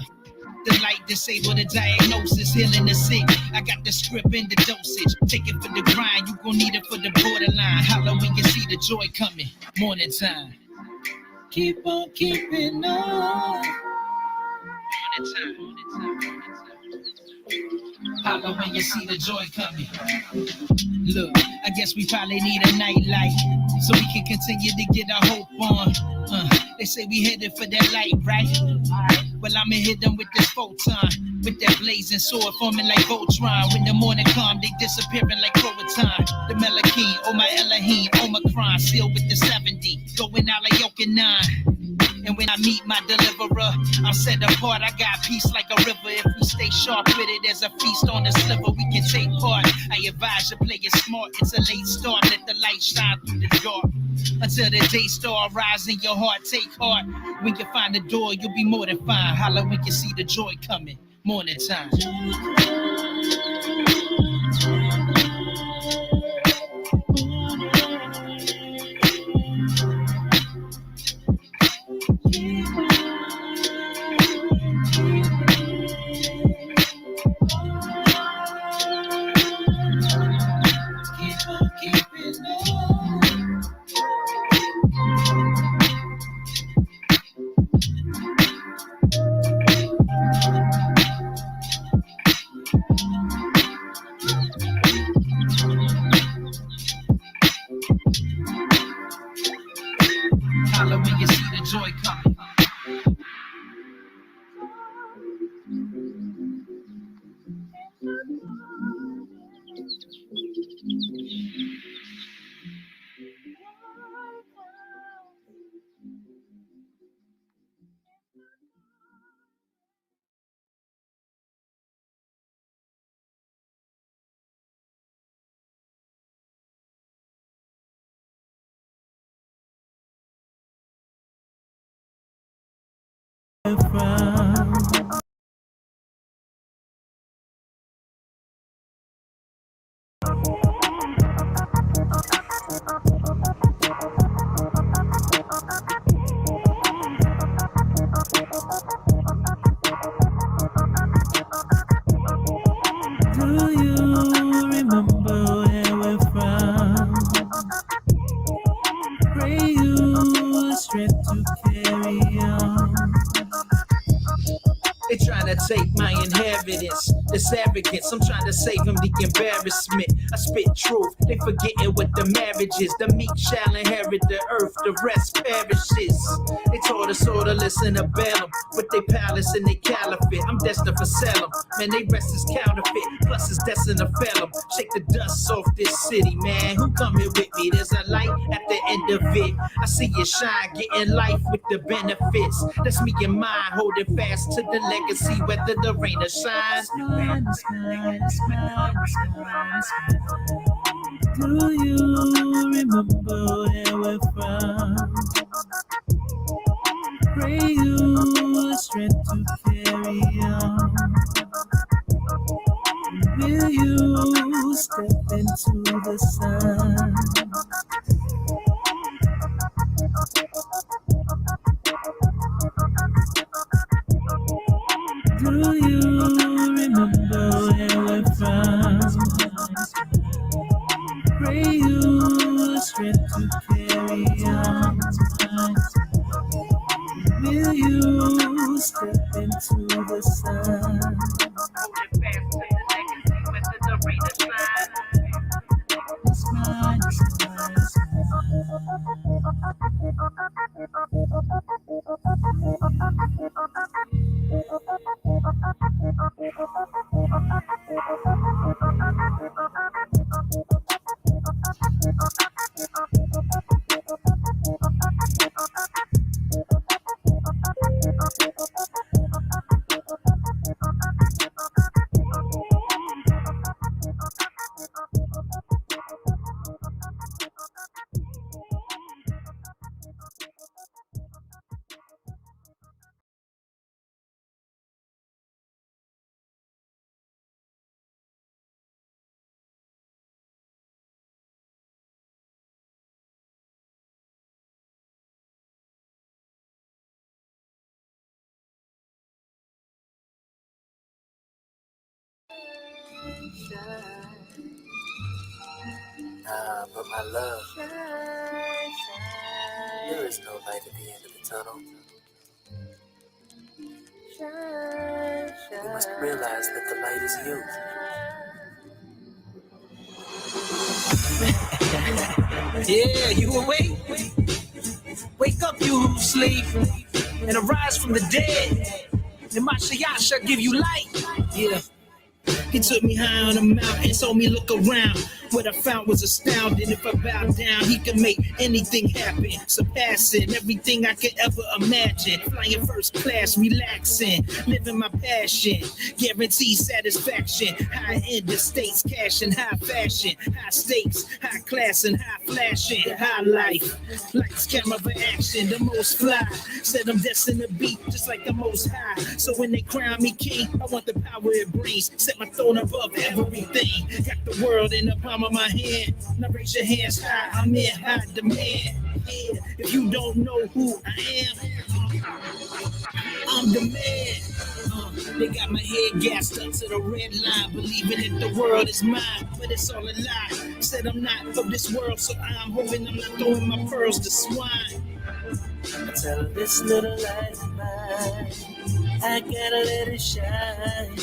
The light disable the diagnosis, healing the sick. I got the script and the dosage. Take it for the grind, you gon' need it for the borderline. Holla when you see the joy coming, morning time. Keep on keeping on. Morning time. Holla when you see the joy coming. Look, I guess we probably need a night light so we can continue to get our hope on. They say we headed for that light, right? Well, I'ma hit them with this photon, with that blazing sword forming like Voltron. When the morning come, they disappearing like Croatan. The Melachine, oh my Elohim, Omicron, sealed with the 70, going out like Yokanan. And when I meet my deliverer, I'm set apart. I got peace like a river. If we stay sharp with it, there's a feast on the sliver. We can take part. I advise you play it smart. It's a late start. Let the light shine through the dark until the day star rise in your heart. Take heart. When you find the door, you'll be more than fine. Holla when you see the joy coming. Morning time. Holla when you see the joy coming. Do you remember where we're from? Pray you to carry on. They trying to take my inheritance, this arrogance. I'm trying to save them the embarrassment. I spit truth, they forgetting what the marriage is. The meek shall inherit the earth, the rest perishes. They taught us all to listen to Balaam with they palace and they caliphate. I'm destined for Salem, man, they rest is counterfeit, plus it's destined to fail them. Shake the dust off this city, man, who coming with me? There's a light at the end of it. I see you shine, getting life with the benefits. That's me and mine, holding fast to the legacy, whether the rain or shine. Do you remember where we're from? Pray you the strength to carry on. Will you step into the sun? Do you remember where we're from? Pray you the strength to carry on. Will you step into the sun? But my love, there is no light at the end of the tunnel. You must realize that the light is you. Yeah, you awake? Wake up, you who sleep, and arise from the dead. And my Shayat shall give you light. Yeah. He took me high on a mountain, told me look around. What I found was astounding. If I bow down, he can make anything happen, surpassing everything I could ever imagine. Flying first class, relaxing, living my passion, guaranteed satisfaction. High end estates, cash and high fashion, high stakes, high class and high flashing, high life. Lights, camera, action, the most fly. Said I'm destined to be just like the most high. So when they crown me king, I want the power it brings. Set my throne above everything. Got the world in the palm of my hand. Now raise your hands high. I'm in high demand. Yeah, if you don't know who I am, I'm the man. They got my head gassed up to the red line, believing that the world is mine, but it's all a lie. Said I'm not of this world, so I'm hoping I'm not throwing my pearls to swine. I tell her this little light of mine, I gotta let it shine,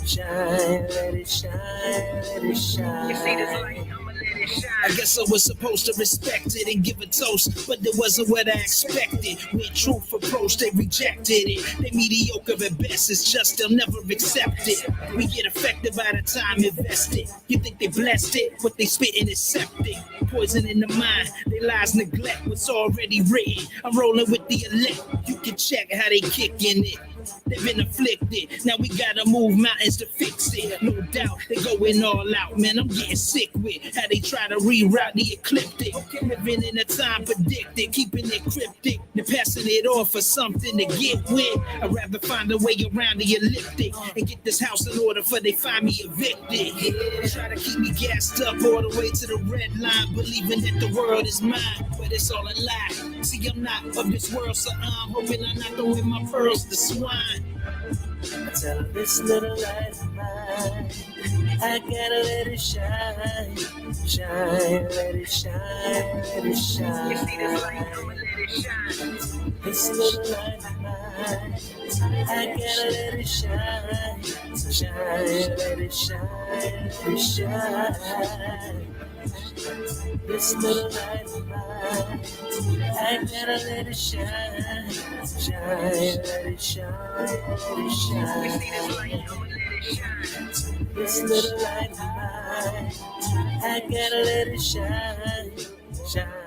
shine, let it shine, let it shine. You see this light? I'ma let it shine. I guess I was supposed to respect it and give a toast, but it wasn't what I expected. When truth approached, they rejected it. They mediocre at best, it's just they'll never accept it. We get affected by the time invested. You think they blessed it? What they spitting is septic. Poison in the mind, they lies neglect what's already written. I'm rolling with the elect. You can check how they kicking it. They've been afflicted, now we gotta move mountains to fix it. No doubt, they going all out, man, I'm getting sick with how they try to reroute the ecliptic. Living in a time predicted, keeping it cryptic, then passing it off for something to get with. I'd rather find a way around the elliptic and get this house in order before they find me evicted. They try to keep me gassed up all the way to the red line, believing that the world is mine, but it's all a lie. See, I'm not of this world, so I'm hoping I'm not throwing my pearls to swine. I tell her this little light of mine, I gotta let it shine, shine, let it shine, let it shine. You see this light, I'ma let it shine. This little light of mine, I gotta let it shine, shine, let it shine, let it shine. This little light of mine, I gotta let it shine, shine, let it shine, let it shine. You see this light, I'ma let it shine. This little light of mine, I gotta let it shine, shine.